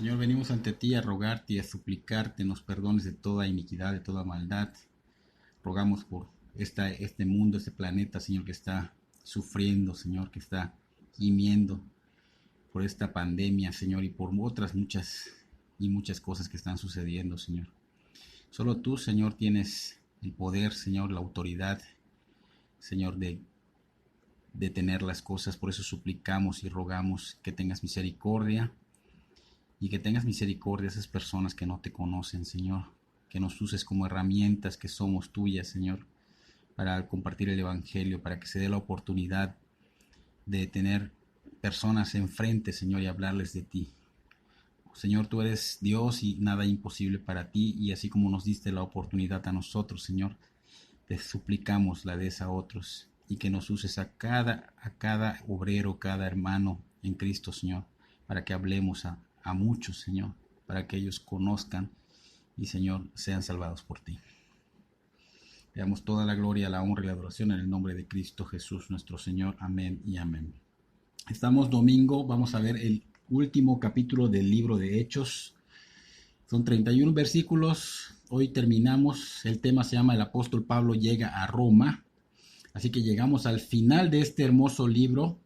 Señor, venimos ante ti a rogarte y a suplicarte nos perdones de toda iniquidad, de toda maldad. Rogamos por este mundo, este planeta, Señor, que está sufriendo, Señor, que está gimiendo por esta pandemia, Señor, y por otras muchas cosas que están sucediendo, Señor. Solo tú, Señor, tienes el poder, Señor, la autoridad, Señor, de detener las cosas. Por eso suplicamos y rogamos que tengas misericordia y que tengas misericordia de esas personas que no te conocen, Señor, que nos uses como herramientas que somos tuyas, Señor, para compartir el Evangelio, para que se dé la oportunidad de tener personas enfrente, Señor, y hablarles de ti. Señor, tú eres Dios y nada imposible para ti, y así como nos diste la oportunidad a nosotros, Señor, te suplicamos la des a otros, y que nos uses a cada obrero, cada hermano en Cristo, Señor, para que hablemos a muchos, Señor, para que ellos conozcan y, Señor, sean salvados por ti. Le damos toda la gloria, la honra y la adoración en el nombre de Cristo Jesús, nuestro Señor. Amén y amén. Estamos domingo, vamos a ver el último capítulo del libro de Hechos. Son 31 versículos. Hoy terminamos. El tema se llama El apóstol Pablo llega a Roma. Así que llegamos al final de este hermoso libro.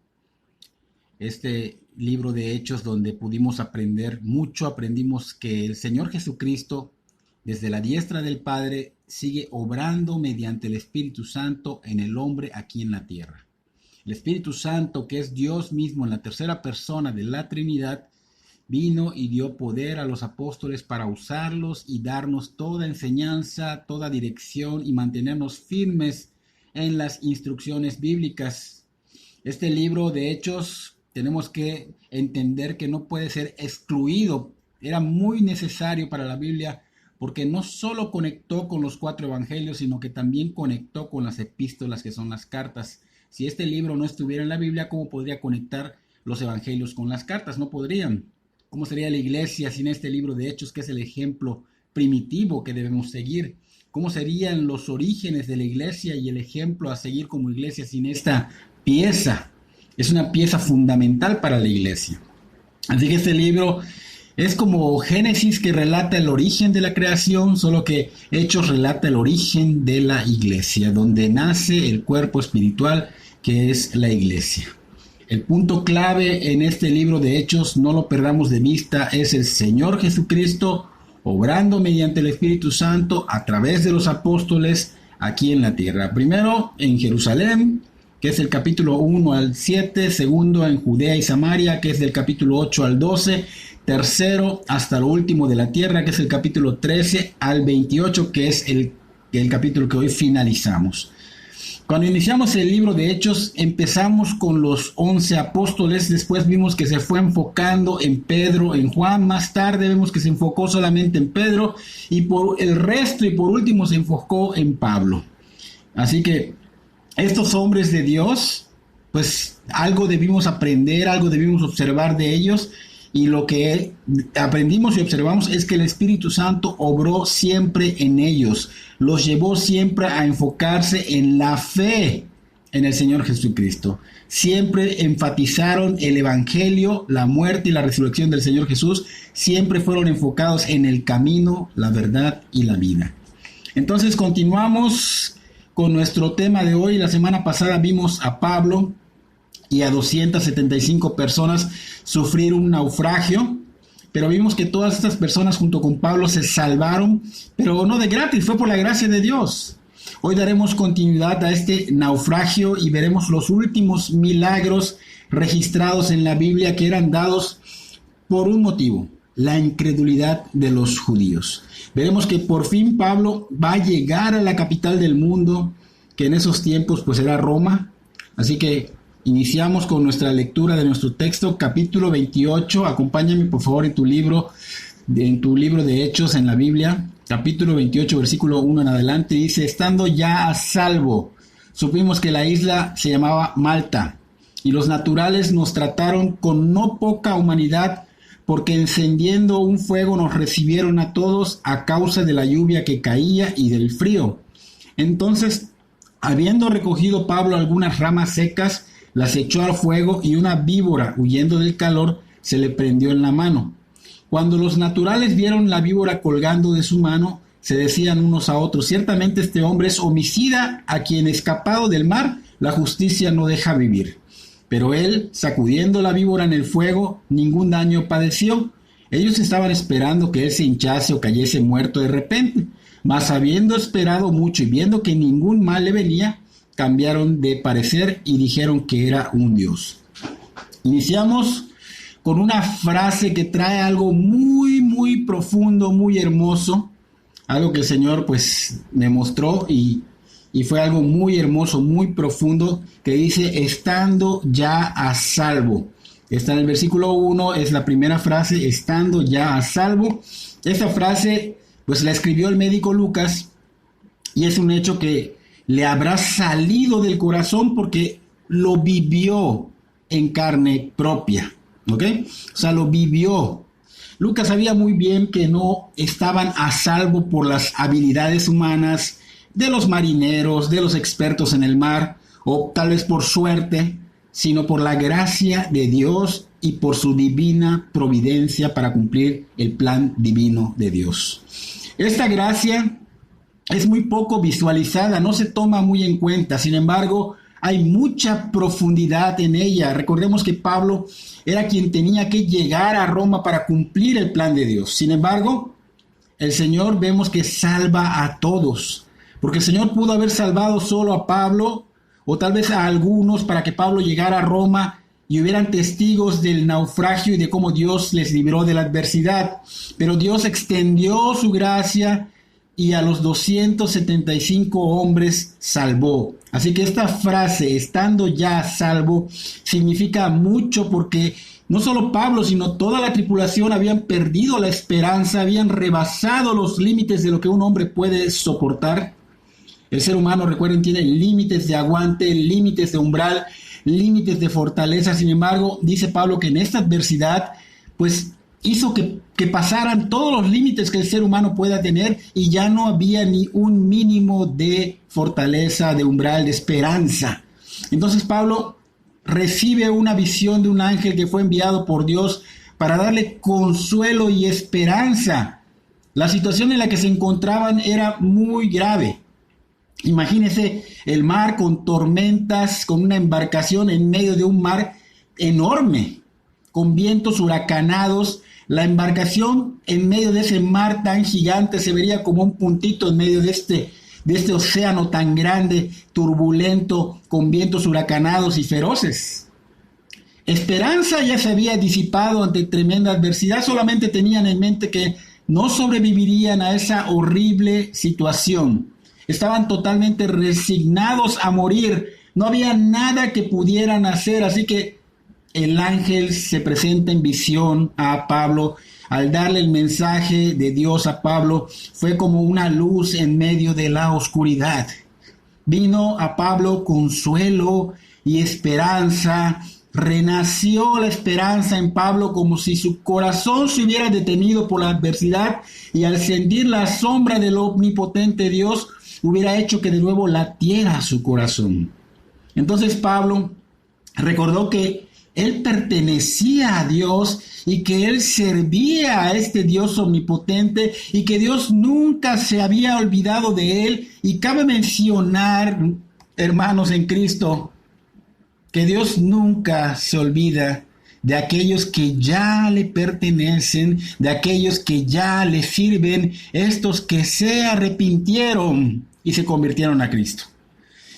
Este libro de Hechos donde pudimos aprender mucho. Aprendimos que el Señor Jesucristo, desde la diestra del Padre, sigue obrando mediante el Espíritu Santo en el hombre aquí en la tierra. El Espíritu Santo, que es Dios mismo en la tercera persona de la Trinidad, vino y dio poder a los apóstoles para usarlos y darnos toda enseñanza, toda dirección y mantenernos firmes en las instrucciones bíblicas. Este libro de Hechos tenemos que entender que no puede ser excluido. Era muy necesario para la Biblia porque no solo conectó con los 4 evangelios, sino que también conectó con las epístolas, que son las cartas. Si este libro no estuviera en la Biblia, ¿cómo podría conectar los evangelios con las cartas? No podrían. ¿Cómo sería la iglesia sin este libro de Hechos, que es el ejemplo primitivo que debemos seguir? ¿Cómo serían los orígenes de la iglesia y el ejemplo a seguir como iglesia sin esta pieza? Es una pieza fundamental para la iglesia. Así que este libro es como Génesis, que relata el origen de la creación, solo que Hechos relata el origen de la iglesia, donde nace el cuerpo espiritual que es la iglesia. El punto clave en este libro de Hechos, no lo perdamos de vista, es el Señor Jesucristo obrando mediante el Espíritu Santo a través de los apóstoles aquí en la tierra. Primero en Jerusalén, que es el capítulo 1 al 7, segundo en Judea y Samaria, que es del capítulo 8 al 12, tercero hasta lo último de la tierra, que es el capítulo 13 al 28, que es el capítulo que hoy finalizamos. Cuando iniciamos el libro de Hechos, empezamos con los 11 apóstoles, después vimos que se fue enfocando en Pedro, en Juan, más tarde vemos que se enfocó solamente en Pedro, y por el resto y por último se enfocó en Pablo. Así que estos hombres de Dios, pues algo debimos aprender, algo debimos observar de ellos, y lo que aprendimos y observamos es que el Espíritu Santo obró siempre en ellos, los llevó siempre a enfocarse en la fe en el Señor Jesucristo. Siempre enfatizaron el Evangelio, la muerte y la resurrección del Señor Jesús, siempre fueron enfocados en el camino, la verdad y la vida. Entonces continuamos con nuestro tema de hoy. La semana pasada vimos a Pablo y a 275 personas sufrir un naufragio, pero vimos que todas estas personas junto con Pablo se salvaron, pero no de gratis, fue por la gracia de Dios. Hoy daremos continuidad a este naufragio y veremos los últimos milagros registrados en la Biblia que eran dados por un motivo: la incredulidad de los judíos. Veremos que por fin Pablo va a llegar a la capital del mundo, que en esos tiempos pues era Roma. Así que iniciamos con nuestra lectura de nuestro texto, capítulo 28. Acompáñame por favor en tu libro de Hechos en la Biblia, capítulo 28, versículo 1 en adelante. Dice: estando ya a salvo, supimos que la isla se llamaba Malta, y los naturales nos trataron con no poca humanidad, porque encendiendo un fuego nos recibieron a todos a causa de la lluvia que caía y del frío. Entonces, habiendo recogido Pablo algunas ramas secas, las echó al fuego, y una víbora, huyendo del calor, se le prendió en la mano. Cuando los naturales vieron la víbora colgando de su mano, se decían unos a otros: ciertamente este hombre es homicida, a quien escapado del mar la justicia no deja vivir. Pero él, sacudiendo la víbora en el fuego, ningún daño padeció. Ellos estaban esperando que él se hinchase o cayese muerto de repente, mas habiendo esperado mucho y viendo que ningún mal le venía, cambiaron de parecer y dijeron que era un dios. Iniciamos con una frase que trae algo muy, muy profundo, muy hermoso, algo que el Señor pues me mostró y fue algo muy hermoso, muy profundo, que dice: estando ya a salvo. Está en el versículo 1, es la primera frase: estando ya a salvo. Esta frase pues la escribió el médico Lucas, y es un hecho que le habrá salido del corazón porque lo vivió en carne propia, ¿ok? O sea, lo vivió. Lucas sabía muy bien que no estaban a salvo por las habilidades humanas de los marineros, de los expertos en el mar, o tal vez por suerte, sino por la gracia de Dios y por su divina providencia para cumplir el plan divino de Dios. Esta gracia es muy poco visualizada, no se toma muy en cuenta. Sin embargo, hay mucha profundidad en ella. Recordemos que Pablo era quien tenía que llegar a Roma para cumplir el plan de Dios. Sin embargo, el Señor vemos que salva a todos, porque el Señor pudo haber salvado solo a Pablo, o tal vez a algunos, para que Pablo llegara a Roma y hubieran testigos del naufragio y de cómo Dios les libró de la adversidad. Pero Dios extendió su gracia y a los 275 hombres salvó. Así que esta frase, estando ya a salvo, significa mucho, porque no solo Pablo, sino toda la tripulación habían perdido la esperanza, habían rebasado los límites de lo que un hombre puede soportar. El ser humano, recuerden, tiene límites de aguante, límites de umbral, límites de fortaleza. Sin embargo, dice Pablo que en esta adversidad, pues hizo que pasaran todos los límites que el ser humano pueda tener, y ya no había ni un mínimo de fortaleza, de umbral, de esperanza. Entonces Pablo recibe una visión de un ángel que fue enviado por Dios para darle consuelo y esperanza. La situación en la que se encontraban era muy grave. Imagínense el mar con tormentas, con una embarcación en medio de un mar enorme, con vientos huracanados. La embarcación en medio de ese mar tan gigante se vería como un puntito en medio de este océano tan grande, turbulento, con vientos huracanados y feroces. Esperanza ya se había disipado ante tremenda adversidad. Solamente tenían en mente que no sobrevivirían a esa horrible situación. Estaban totalmente resignados a morir. No había nada que pudieran hacer. Así que el ángel se presenta en visión a Pablo. Al darle el mensaje de Dios a Pablo, fue como una luz en medio de la oscuridad. Vino a Pablo consuelo y esperanza. Renació la esperanza en Pablo, como si su corazón se hubiera detenido por la adversidad, y al sentir la sombra del omnipotente Dios, hubiera hecho que de nuevo latiera su corazón. Entonces Pablo recordó que él pertenecía a Dios y que él servía a este Dios omnipotente y que Dios nunca se había olvidado de él. Y cabe mencionar, hermanos en Cristo, que Dios nunca se olvida de aquellos que ya le pertenecen, de aquellos que ya le sirven, estos que se arrepintieron y se convirtieron a Cristo.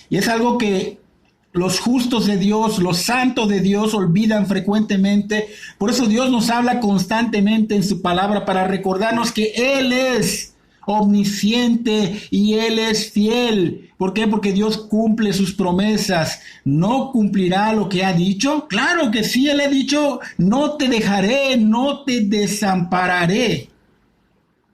Y es algo que los justos de Dios, los santos de Dios olvidan frecuentemente. Por eso Dios nos habla constantemente en su palabra para recordarnos que Él es omnisciente y Él es fiel. ¿Por qué? Porque Dios cumple sus promesas. ¿No cumplirá lo que ha dicho? Claro que sí, Él ha dicho: no te dejaré, no te desampararé.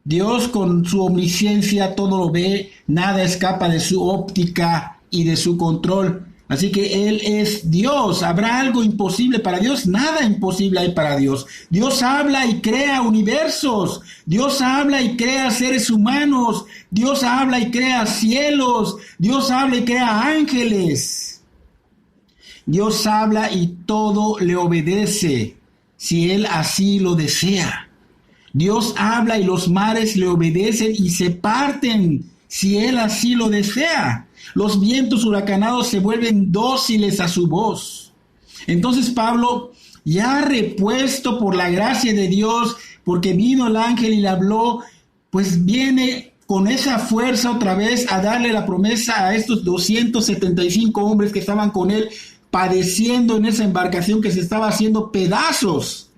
Dios, con su omnisciencia, todo lo ve, nada escapa de su óptica y de su control. Así que Él es Dios. ¿Habrá algo imposible para Dios? Nada imposible hay para Dios. Dios habla y crea universos. Dios habla y crea seres humanos. Dios habla y crea cielos. Dios habla y crea ángeles. Dios habla y todo le obedece, si Él así lo desea. Dios habla y los mares le obedecen y se parten si Él así lo desea. Los vientos huracanados se vuelven dóciles a su voz. Entonces Pablo, ya repuesto por la gracia de Dios, porque vino el ángel y le habló, pues viene con esa fuerza otra vez a darle la promesa a estos 275 hombres que estaban con él, padeciendo en esa embarcación que se estaba haciendo pedazos.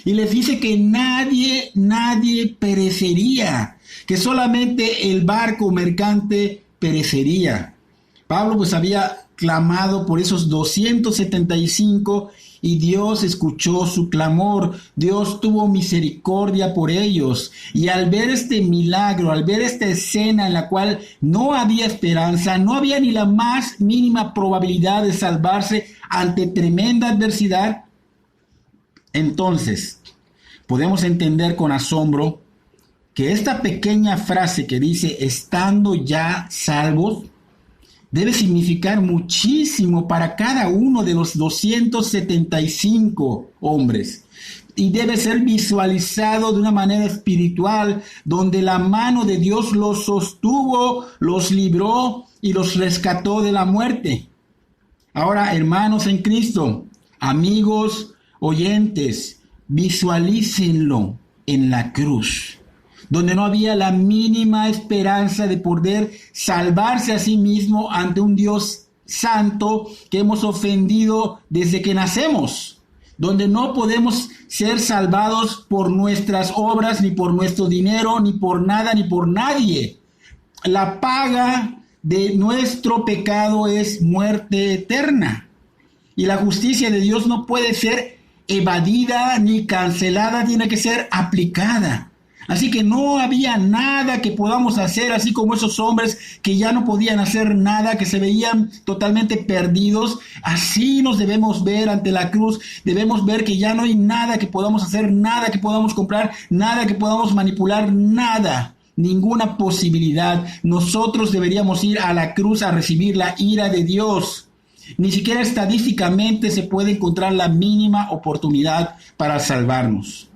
Y les dice que nadie perecería, que solamente el barco mercante perecería. Pablo pues había clamado por esos 275 y Dios escuchó su clamor. Dios tuvo misericordia por ellos. Y al ver este milagro, al ver esta escena en la cual no había esperanza, no había ni la más mínima probabilidad de salvarse ante tremenda adversidad, entonces podemos entender con asombro que esta pequeña frase que dice estando ya salvos debe significar muchísimo para cada uno de los 275 hombres y debe ser visualizado de una manera espiritual, donde la mano de Dios los sostuvo, los libró y los rescató de la muerte. Ahora, hermanos en Cristo, amigos oyentes, visualícenlo en la cruz, donde no había la mínima esperanza de poder salvarse a sí mismo ante un Dios santo que hemos ofendido desde que nacemos, donde no podemos ser salvados por nuestras obras, ni por nuestro dinero, ni por nada, ni por nadie. La paga de nuestro pecado es muerte eterna, y la justicia de Dios no puede ser evadida ni cancelada, tiene que ser aplicada. Así que no había nada que podamos hacer, así como esos hombres que ya no podían hacer nada, que se veían totalmente perdidos. Así nos debemos ver ante la cruz. Debemos ver que ya no hay nada que podamos hacer, nada que podamos comprar, nada que podamos manipular, nada, ninguna posibilidad. Nosotros deberíamos ir a la cruz a recibir la ira de Dios. Ni siquiera estadísticamente se puede encontrar la mínima oportunidad para salvarnos.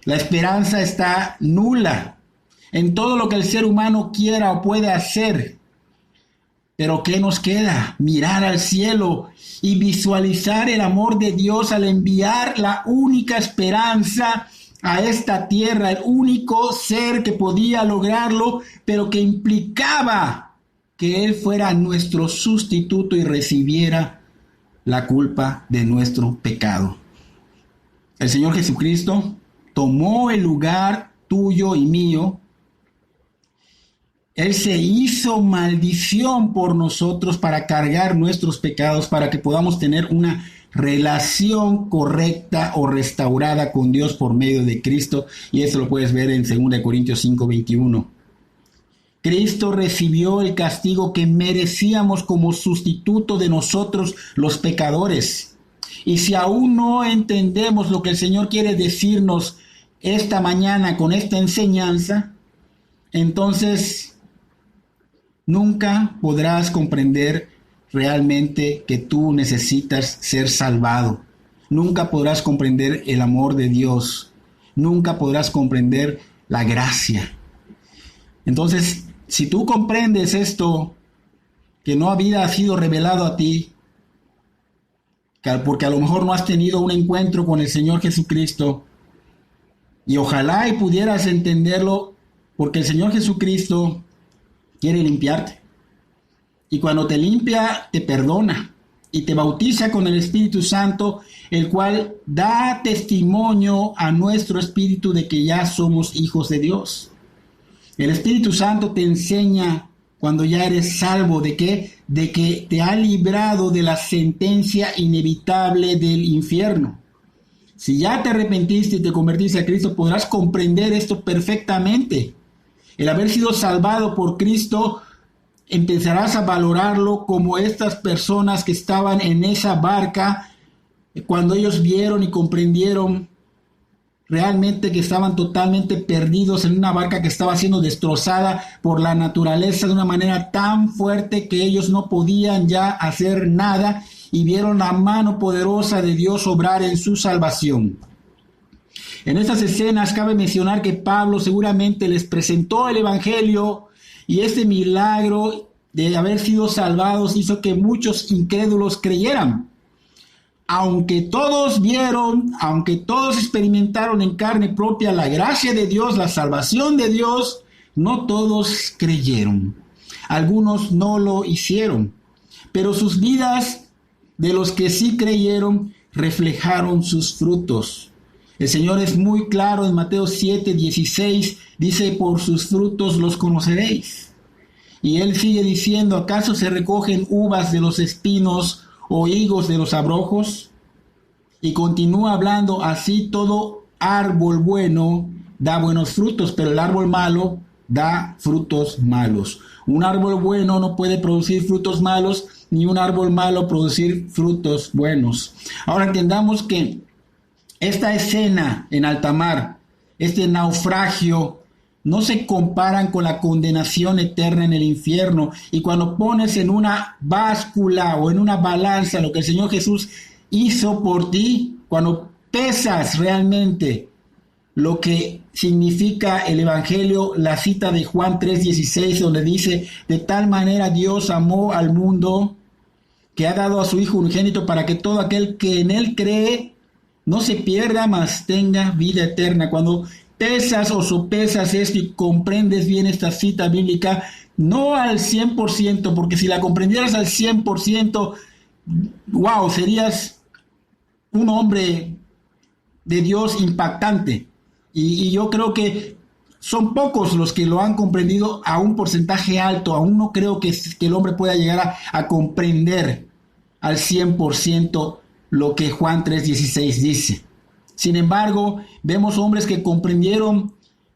La esperanza está nula en todo lo que el ser humano quiera o puede hacer. Pero ¿qué nos queda? Mirar al cielo y visualizar el amor de Dios al enviar la única esperanza a esta tierra, el único ser que podía lograrlo, pero que implicaba que Él fuera nuestro sustituto y recibiera la culpa de nuestro pecado. El Señor Jesucristo tomó el lugar tuyo y mío. Él se hizo maldición por nosotros para cargar nuestros pecados, para que podamos tener una relación correcta o restaurada con Dios por medio de Cristo. Y eso lo puedes ver en 2 Corintios 5:21. Cristo recibió el castigo que merecíamos como sustituto de nosotros los pecadores. Y si aún no entendemos lo que el Señor quiere decirnos esta mañana con esta enseñanza, entonces nunca podrás comprender realmente que tú necesitas ser salvado. Nunca podrás comprender el amor de Dios. Nunca podrás comprender la gracia. Entonces, si tú comprendes esto, que no había sido revelado a ti, porque a lo mejor no has tenido un encuentro con el Señor Jesucristo, y ojalá y pudieras entenderlo, porque el Señor Jesucristo quiere limpiarte. Y cuando te limpia, te perdona y te bautiza con el Espíritu Santo, el cual da testimonio a nuestro espíritu de que ya somos hijos de Dios. El Espíritu Santo te enseña cuando ya eres salvo, ¿de qué? De que te ha librado de la sentencia inevitable del infierno. Si ya te arrepentiste y te convertiste a Cristo, podrás comprender esto perfectamente. El haber sido salvado por Cristo, empezarás a valorarlo como estas personas que estaban en esa barca, cuando ellos vieron y comprendieron realmente que estaban totalmente perdidos en una barca que estaba siendo destrozada por la naturaleza de una manera tan fuerte que ellos no podían ya hacer nada, y vieron la mano poderosa de Dios obrar en su salvación. En estas escenas cabe mencionar que Pablo seguramente les presentó el Evangelio y este milagro de haber sido salvados hizo que muchos incrédulos creyeran. Aunque todos vieron, aunque todos experimentaron en carne propia la gracia de Dios, la salvación de Dios, no todos creyeron. Algunos no lo hicieron, pero sus vidas de los que sí creyeron reflejaron sus frutos. El Señor es muy claro en Mateo 7:16, dice, por sus frutos los conoceréis. Y Él sigue diciendo, ¿acaso se recogen uvas de los espinos o higos de los abrojos? Y continúa hablando, así todo árbol bueno da buenos frutos, pero el árbol malo da frutos malos. Un árbol bueno no puede producir frutos malos, ni un árbol malo producir frutos buenos. Ahora entendamos que esta escena en alta mar, este naufragio, no se comparan con la condenación eterna en el infierno. Y cuando pones en una báscula o en una balanza lo que el Señor Jesús hizo por ti, cuando pesas realmente lo que significa el Evangelio, la cita de Juan 3:16, donde dice, de tal manera Dios amó al mundo que ha dado a su Hijo unigénito para que todo aquel que en Él cree no se pierda, mas tenga vida eterna. Cuando pesas o sopesas esto y comprendes bien esta cita bíblica, no al 100%, porque si la comprendieras al 100%, wow, serías un hombre de Dios impactante. Y yo creo que son pocos los que lo han comprendido a un porcentaje alto. Aún no creo que el hombre pueda llegar a comprender al 100% lo que Juan 3:16 dice. Sin embargo, vemos hombres que comprendieron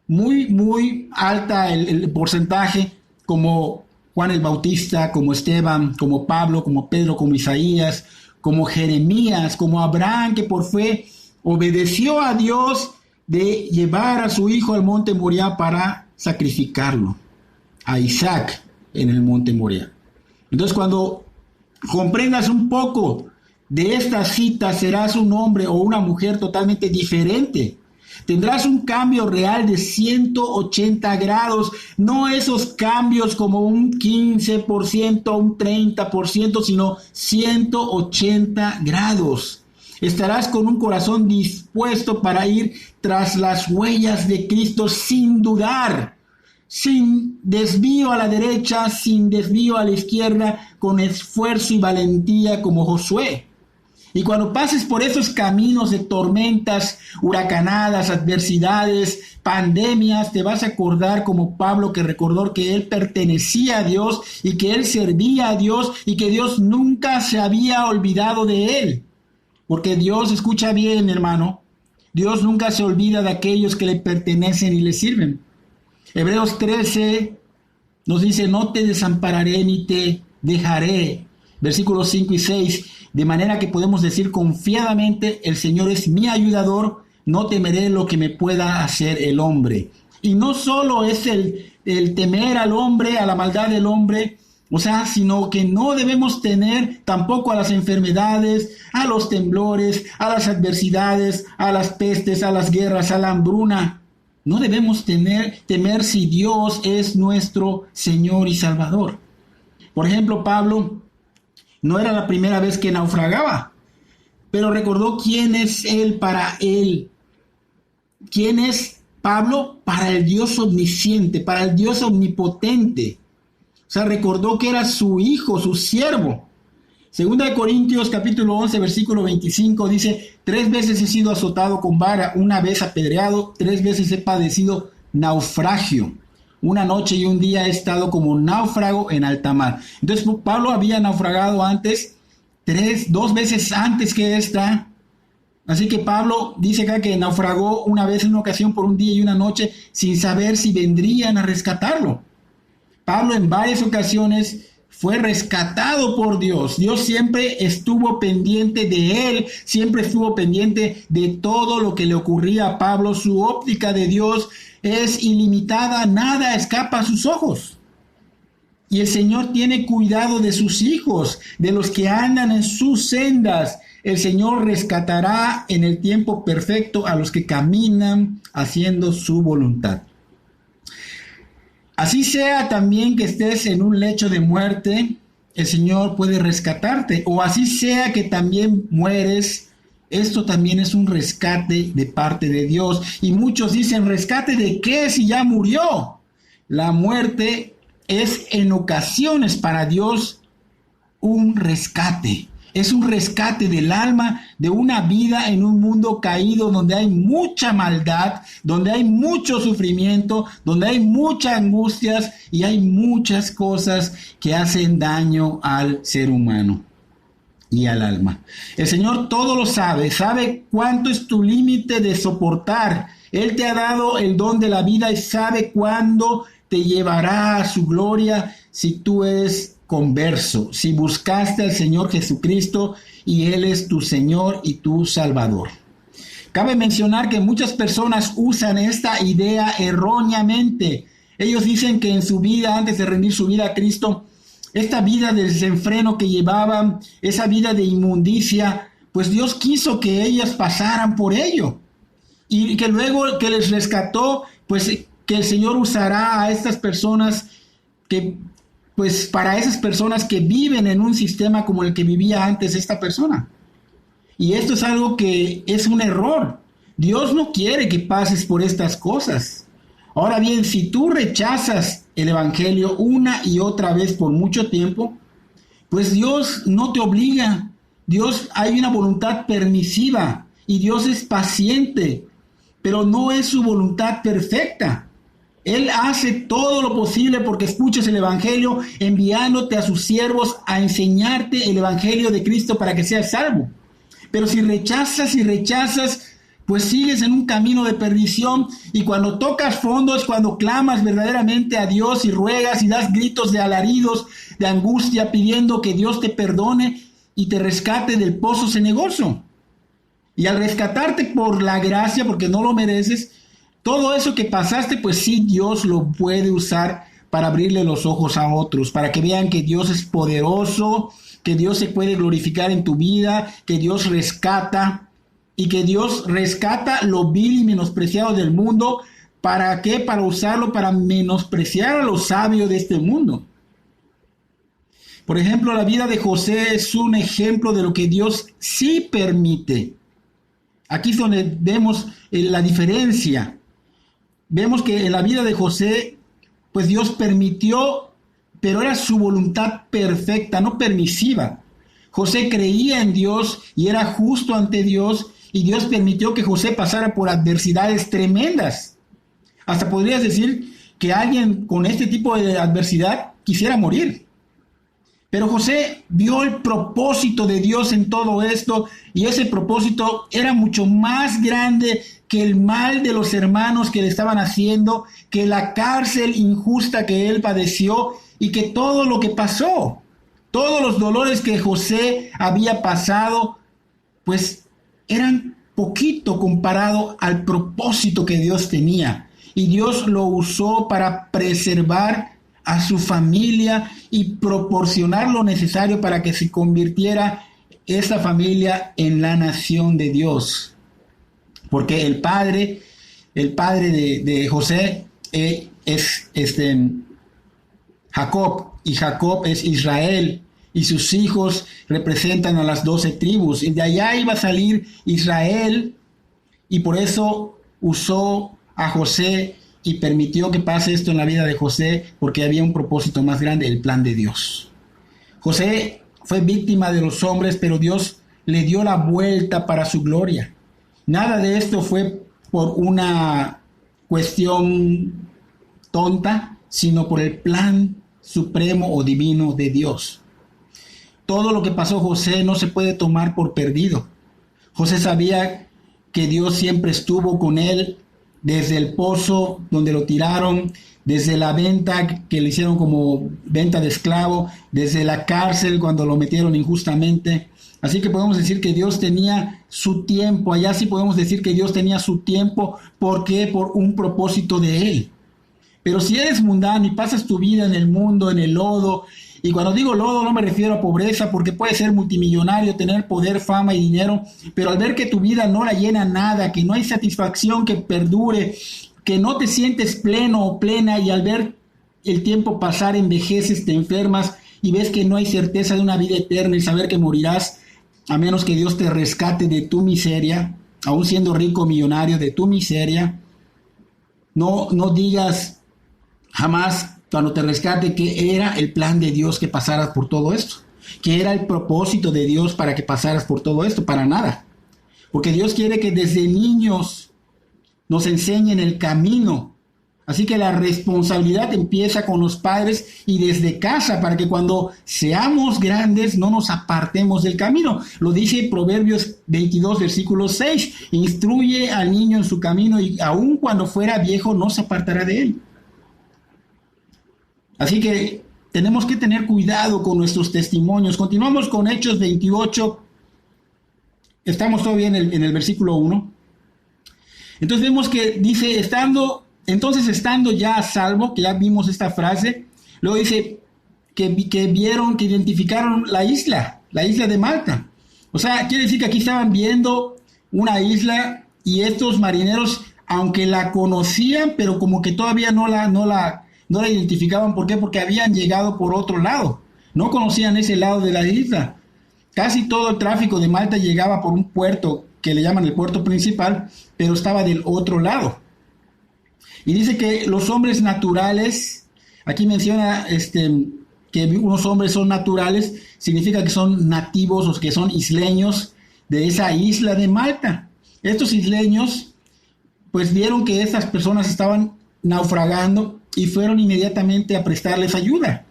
muy alta el porcentaje, como Juan el Bautista, como Esteban, como Pablo, como Pedro, como Isaías, como Jeremías, como Abraham, que por fe obedeció a Dios de llevar a su hijo al monte Moriah para sacrificarlo, a Isaac en el monte Moriah. Entonces, cuando comprendas un poco de esta cita, serás un hombre o una mujer totalmente diferente. Tendrás un cambio real de 180 grados, no esos cambios como un 15%, un 30%, sino 180 grados. Estarás con un corazón dispuesto para ir tras las huellas de Cristo sin dudar, sin desvío a la derecha, sin desvío a la izquierda, con esfuerzo y valentía como Josué. Y cuando pases por esos caminos de tormentas, huracanadas, adversidades, pandemias, te vas a acordar como Pablo, que recordó que él pertenecía a Dios y que él servía a Dios y que Dios nunca se había olvidado de él. Porque Dios, escucha bien, hermano, Dios nunca se olvida de aquellos que le pertenecen y le sirven. Hebreos 13 nos dice, no te desampararé ni te dejaré. Versículos 5 y 6, de manera que podemos decir confiadamente, el Señor es mi ayudador, no temeré lo que me pueda hacer el hombre. Y no solo es el temer al hombre, a la maldad del hombre, sino que no debemos tener tampoco a las enfermedades, a los temblores, a las adversidades, a las pestes, a las guerras, a la hambruna. No debemos temer si Dios es nuestro Señor y Salvador. Por ejemplo, Pablo no era la primera vez que naufragaba, pero recordó quién es Él para él. ¿Quién es Pablo? Para el Dios omnisciente, para el Dios omnipotente. Recordó que era su hijo, su siervo. Segunda de Corintios capítulo 11, versículo 25 dice, 3 veces he sido azotado con vara, 1 vez apedreado, 3 veces he padecido naufragio. 1 noche y 1 día he estado como náufrago en alta mar. Entonces Pablo había naufragado antes, 2 veces antes que esta. Así que Pablo dice acá que naufragó una vez en una ocasión por 1 día y 1 noche sin saber si vendrían a rescatarlo. Pablo en varias ocasiones fue rescatado por Dios. Dios siempre estuvo pendiente de él, siempre estuvo pendiente de todo lo que le ocurría a Pablo. Su óptica de Dios es ilimitada, nada escapa a sus ojos. Y el Señor tiene cuidado de sus hijos, de los que andan en sus sendas. el Señor rescatará en el tiempo perfecto a los que caminan haciendo su voluntad. Así sea también que estés en un lecho de muerte, el Señor puede rescatarte. O así sea que también mueres, esto también es un rescate de parte de Dios. Y muchos dicen, ¿rescate de qué si ya murió? La muerte es en ocasiones para Dios un rescate. Es un rescate del alma, de una vida en un mundo caído donde hay mucha maldad, donde hay mucho sufrimiento, donde hay muchas angustias y hay muchas cosas que hacen daño al ser humano y al alma. El Señor todo lo sabe, sabe cuánto es tu límite de soportar. Él te ha dado el don de la vida y sabe cuándo te llevará a su gloria si tú eres converso, si buscaste al Señor Jesucristo y Él es tu Señor y tu Salvador. Cabe mencionar que muchas personas usan esta idea erróneamente. Ellos dicen que en su vida, antes de rendir su vida a Cristo, esta vida de desenfreno que llevaban, esa vida de inmundicia, pues Dios quiso que ellas pasaran por ello. Y que luego que les rescató, pues que el Señor usará a estas personas pues para esas personas que viven en un sistema como el que vivía antes esta persona. Y esto es algo que es un error. Dios no quiere que pases por estas cosas. Ahora bien, si tú rechazas el Evangelio una y otra vez por mucho tiempo, pues Dios no te obliga. Dios, hay una voluntad permisiva y Dios es paciente, pero no es su voluntad perfecta. Él hace todo lo posible porque escuches el Evangelio, enviándote a sus siervos a enseñarte el Evangelio de Cristo para que seas salvo. Pero si rechazas, pues sigues en un camino de perdición, y cuando tocas fondo es cuando clamas verdaderamente a Dios y ruegas y das gritos de alaridos, de angustia, pidiendo que Dios te perdone y te rescate del pozo cenagoso. Y al rescatarte por la gracia, porque no lo mereces, todo eso que pasaste, pues sí, Dios lo puede usar para abrirle los ojos a otros, para que vean que Dios es poderoso, que Dios se puede glorificar en tu vida, que Dios rescata, y que Dios rescata lo vil y menospreciado del mundo. ¿Para qué? Para usarlo para menospreciar a los sabios de este mundo. Por ejemplo, la vida de José es un ejemplo de lo que Dios sí permite. Aquí es donde vemos la diferencia. Vemos que en la vida de José, pues Dios permitió, pero era su voluntad perfecta, no permisiva. José creía en Dios y era justo ante Dios, y Dios permitió que José pasara por adversidades tremendas. Hasta podrías decir que alguien con este tipo de adversidad quisiera morir. Pero José vio el propósito de Dios en todo esto, y ese propósito era mucho más grande que el mal de los hermanos que le estaban haciendo, que la cárcel injusta que él padeció y que todo lo que pasó, todos los dolores que José había pasado, pues eran poquito comparado al propósito que Dios tenía. Y Dios lo usó para preservar a su familia y proporcionar lo necesario para que se convirtiera esa familia en la nación de Dios. Porque el padre de José es Jacob, y Jacob es Israel, y sus hijos representan a las 12 tribus, y de allá iba a salir Israel, y por eso usó a José y permitió que pase esto en la vida de José, porque había un propósito más grande, el plan de Dios. José fue víctima de los hombres, pero Dios le dio la vuelta para su gloria. Nada de esto fue por una cuestión tonta, sino por el plan supremo o divino de Dios. Todo lo que pasó José no se puede tomar por perdido. José sabía que Dios siempre estuvo con él, desde el pozo donde lo tiraron, desde la venta que le hicieron como venta de esclavo, desde la cárcel cuando lo metieron injustamente. Así que podemos decir que Dios tenía su tiempo. Allá sí podemos decir que Dios tenía su tiempo. ¿Por qué? Por un propósito de Él. Pero si eres mundano y pasas tu vida en el mundo, en el lodo, Y cuando digo lodo no me refiero a pobreza, porque puedes ser multimillonario, tener poder, fama y dinero, pero al ver que tu vida no la llena nada, que no hay satisfacción que perdure, que no te sientes pleno o plena, y al ver el tiempo pasar envejeces, te enfermas y ves que no hay certeza de una vida eterna y saber que morirás a menos que Dios te rescate de tu miseria, aún siendo rico o millonario, de tu miseria. No digas jamás cuando te rescate que era el plan de Dios que pasaras por todo esto, que era el propósito de Dios para que pasaras por todo esto, para nada. Porque Dios quiere que desde niños nos enseñen el camino. Así que la responsabilidad empieza con los padres y desde casa, para que cuando seamos grandes no nos apartemos del camino. Lo dice Proverbios 22, versículo 6. Instruye al niño en su camino y aun cuando fuera viejo no se apartará de él. Así que tenemos que tener cuidado con nuestros testimonios. Continuamos con Hechos 28. Estamos todavía en el versículo 1. Entonces vemos que dice, estando ya a salvo, que ya vimos esta frase, luego dice que vieron, que identificaron la isla de Malta. O sea, quiere decir que aquí estaban viendo una isla y estos marineros, aunque la conocían, pero como que todavía no la identificaban. ¿Por qué? Porque habían llegado por otro lado. No conocían ese lado de la isla. Casi todo el tráfico de Malta llegaba por un puerto que le llaman el puerto principal, pero estaba del otro lado. Y dice que los hombres naturales, aquí menciona que unos hombres son naturales, significa que son nativos o que son isleños de esa isla de Malta. Estos isleños pues vieron que estas personas estaban naufragando y fueron inmediatamente a prestarles ayuda.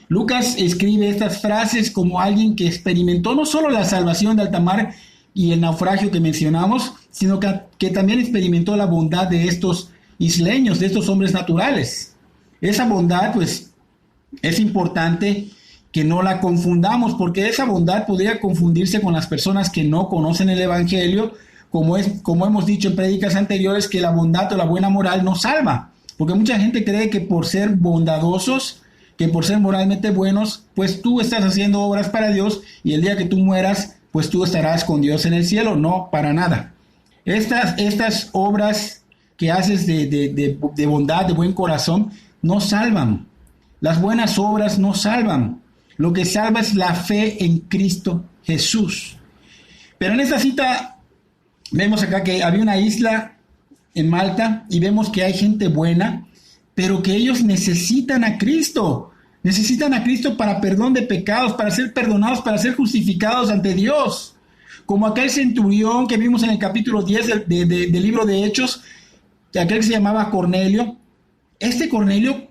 Lucas escribe estas frases como alguien que experimentó no solo la salvación de alta mar y el naufragio que mencionamos, sino que también experimentó la bondad de estos isleños, de estos hombres naturales. Esa bondad, pues, es importante que no la confundamos, porque esa bondad podría confundirse con las personas que no conocen el Evangelio, como hemos dicho en prédicas anteriores, que la bondad o la buena moral no salva, porque mucha gente cree que por ser bondadosos, que por ser moralmente buenos, pues tú estás haciendo obras para Dios y el día que tú mueras, pues tú estarás con Dios en el cielo. No, para nada. Estas obras que haces de bondad, de buen corazón, no salvan. Las buenas obras no salvan. Lo que salva es la fe en Cristo Jesús. Pero en esta cita vemos acá que había una isla en Malta y vemos que hay gente buena, pero que ellos necesitan a Cristo. Necesitan a Cristo para perdón de pecados, para ser perdonados, para ser justificados ante Dios. Como aquel centurión que vimos en el capítulo 10 del libro de Hechos, aquel que se llamaba Cornelio. Este Cornelio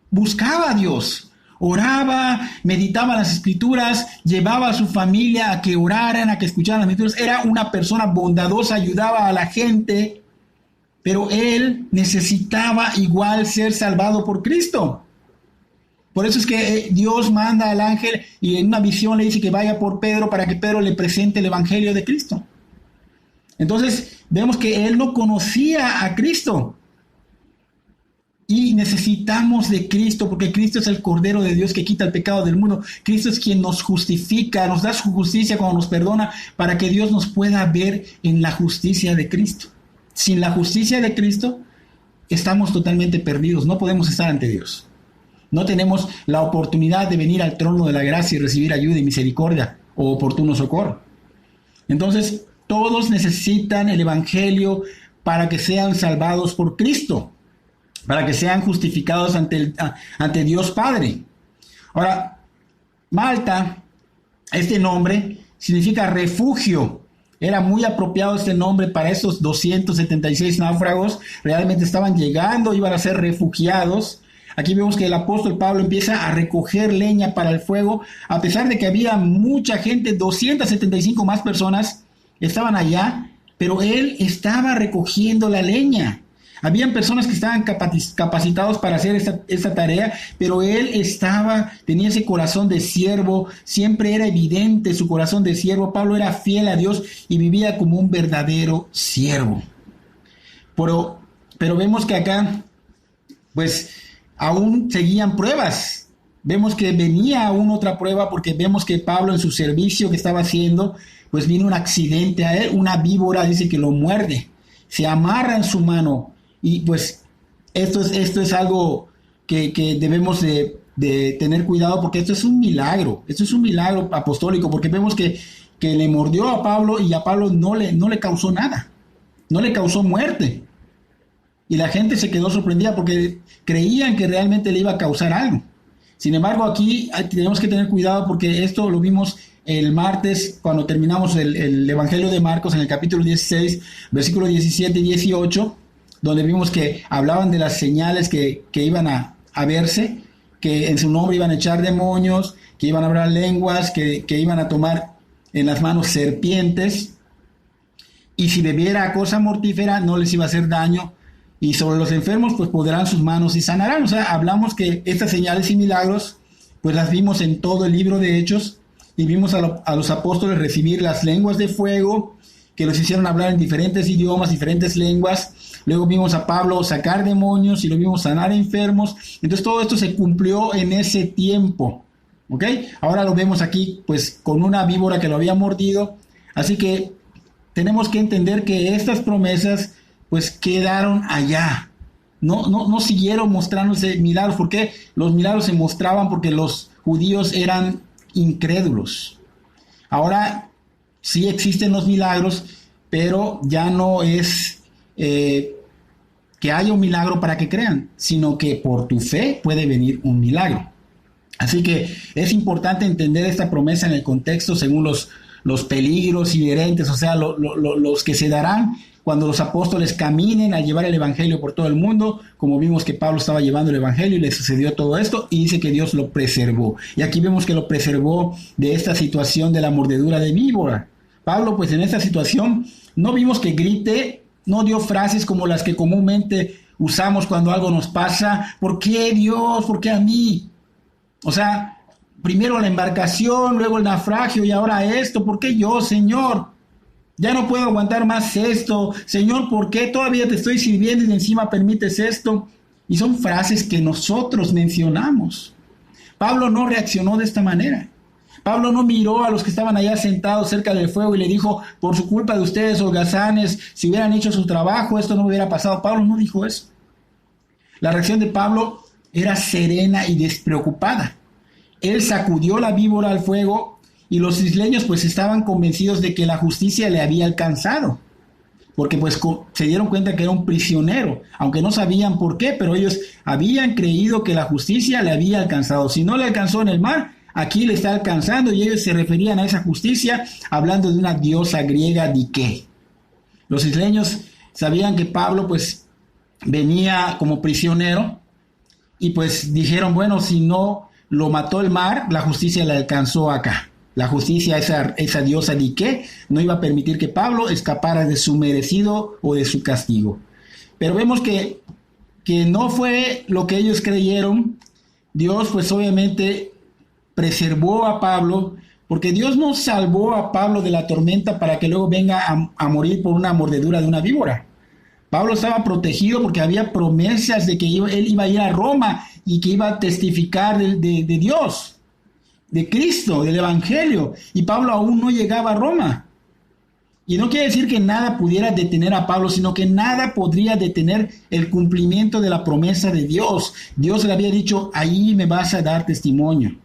buscaba a Dios, oraba, meditaba las escrituras, llevaba a su familia a que oraran, a que escucharan las escrituras. Era una persona bondadosa, ayudaba a la gente, pero él necesitaba igual ser salvado por Cristo. Por eso es que Dios manda al ángel y en una visión le dice que vaya por Pedro para que Pedro le presente el Evangelio de Cristo. Entonces vemos que él no conocía a Cristo. Y necesitamos de Cristo, porque Cristo es el Cordero de Dios que quita el pecado del mundo. Cristo es quien nos justifica, nos da su justicia cuando nos perdona, para que Dios nos pueda ver en la justicia de Cristo. Sin la justicia de Cristo, estamos totalmente perdidos, no podemos estar ante Dios. No tenemos la oportunidad de venir al trono de la gracia y recibir ayuda y misericordia o oportuno socorro. Entonces, todos necesitan el Evangelio para que sean salvados por Cristo, para que sean justificados ante Dios Padre. Ahora, Malta, este nombre significa refugio. Era muy apropiado este nombre para estos 276 náufragos. Realmente estaban llegando, iban a ser refugiados. Aquí vemos que el apóstol Pablo empieza a recoger leña para el fuego, a pesar de que había mucha gente, 275 más personas estaban allá, pero él estaba recogiendo la leña. Habían personas que estaban capacitados para hacer esta tarea, pero él tenía ese corazón de siervo, siempre era evidente su corazón de siervo. Pablo era fiel a Dios y vivía como un verdadero siervo. Pero vemos que acá, pues, aún seguían pruebas. Vemos que venía aún otra prueba porque vemos que Pablo en su servicio que estaba haciendo, pues vino un accidente a él, una víbora dice que lo muerde, se amarra en su mano y pues esto es algo que debemos de tener cuidado porque esto es un milagro apostólico porque vemos que le mordió a Pablo y a Pablo no le causó nada, no le causó muerte. Y la gente se quedó sorprendida porque creían que realmente le iba a causar algo. Sin embargo, aquí tenemos que tener cuidado porque esto lo vimos el martes cuando terminamos el Evangelio de Marcos en el capítulo 16, versículos 17 y 18, donde vimos que hablaban de las señales que iban a verse, que en su nombre iban a echar demonios, que iban a hablar lenguas, que iban a tomar en las manos serpientes, y si bebiera cosa mortífera no les iba a hacer daño, y sobre los enfermos pues pondrán sus manos y sanarán. O sea, hablamos que estas señales y milagros pues las vimos en todo el libro de Hechos, y vimos a los apóstoles recibir las lenguas de fuego, que los hicieron hablar en diferentes idiomas, diferentes lenguas. Luego vimos a Pablo sacar demonios y lo vimos sanar enfermos. Entonces todo esto se cumplió en ese tiempo, ¿ok? Ahora lo vemos aquí pues con una víbora que lo había mordido. Así que tenemos que entender que estas promesas pues quedaron allá. No siguieron mostrándose milagros. ¿Por qué? Los milagros se mostraban porque los judíos eran incrédulos. Ahora sí existen los milagros, pero ya no es que haya un milagro para que crean, sino que por tu fe puede venir un milagro. Así que es importante entender esta promesa en el contexto según los peligros inherentes, o sea, los que se darán cuando los apóstoles caminen a llevar el evangelio por todo el mundo, como vimos que Pablo estaba llevando el evangelio y le sucedió todo esto, y dice que Dios lo preservó. Y aquí vemos que lo preservó de esta situación de la mordedura de víbora. Pablo, pues en esta situación, no vimos que grite, no dio frases como las que comúnmente usamos cuando algo nos pasa. ¿Por qué Dios? ¿Por qué a mí? O sea, primero la embarcación, luego el naufragio y ahora esto. ¿Por qué yo, Señor? Ya no puedo aguantar más esto. Señor, ¿por qué todavía te estoy sirviendo y encima permites esto? Y son frases que nosotros mencionamos. Pablo no reaccionó de esta manera. Pablo no miró a los que estaban allá sentados cerca del fuego y le dijo, por su culpa de ustedes, holgazanes, si hubieran hecho su trabajo, esto no hubiera pasado. Pablo no dijo eso. La reacción de Pablo era serena y despreocupada. Él sacudió la víbora al fuego y los isleños pues estaban convencidos de que la justicia le había alcanzado, porque pues se dieron cuenta que era un prisionero, aunque no sabían por qué, pero ellos habían creído que la justicia le había alcanzado. Si no le alcanzó en el mar, aquí le está alcanzando, y ellos se referían a esa justicia hablando de una diosa griega Dike. Los isleños sabían que Pablo pues venía como prisionero y pues dijeron, bueno, si no lo mató el mar, la justicia le alcanzó acá. La justicia, esa diosa Dike, no iba a permitir que Pablo escapara de su merecido o de su castigo. Pero vemos que no fue lo que ellos creyeron. Dios pues obviamente preservó a Pablo, porque Dios no salvó a Pablo de la tormenta para que luego venga a morir por una mordedura de una víbora. Pablo estaba protegido porque había promesas de que él iba a ir a Roma y que iba a testificar de Dios, de Cristo, del Evangelio, y Pablo aún no llegaba a Roma. Y no quiere decir que nada pudiera detener a Pablo, sino que nada podría detener el cumplimiento de la promesa de Dios. Dios le había dicho, ahí me vas a dar testimonio.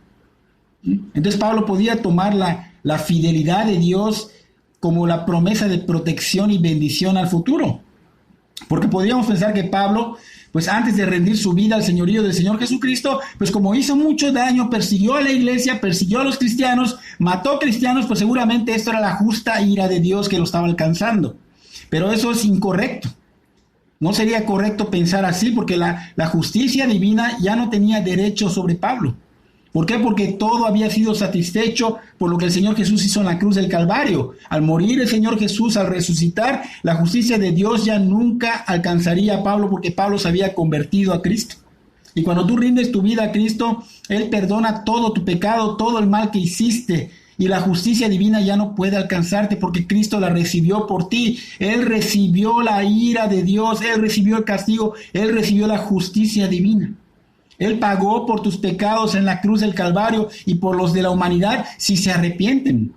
Entonces Pablo podía tomar la fidelidad de Dios como la promesa de protección y bendición al futuro. Porque podríamos pensar que Pablo, pues antes de rendir su vida al señorío del Señor Jesucristo, pues como hizo mucho daño, persiguió a la iglesia, persiguió a los cristianos, mató cristianos, pues seguramente esto era la justa ira de Dios que lo estaba alcanzando. Pero eso es incorrecto. No sería correcto pensar así, porque la justicia divina ya no tenía derecho sobre Pablo. ¿Por qué? Porque todo había sido satisfecho por lo que el Señor Jesús hizo en la cruz del Calvario. Al morir el Señor Jesús, al resucitar, la justicia de Dios ya nunca alcanzaría a Pablo, porque Pablo se había convertido a Cristo. Y cuando tú rindes tu vida a Cristo, Él perdona todo tu pecado, todo el mal que hiciste. Y la justicia divina ya no puede alcanzarte porque Cristo la recibió por ti. Él recibió la ira de Dios, Él recibió el castigo, Él recibió la justicia divina. Él pagó por tus pecados en la cruz del Calvario y por los de la humanidad si se arrepienten.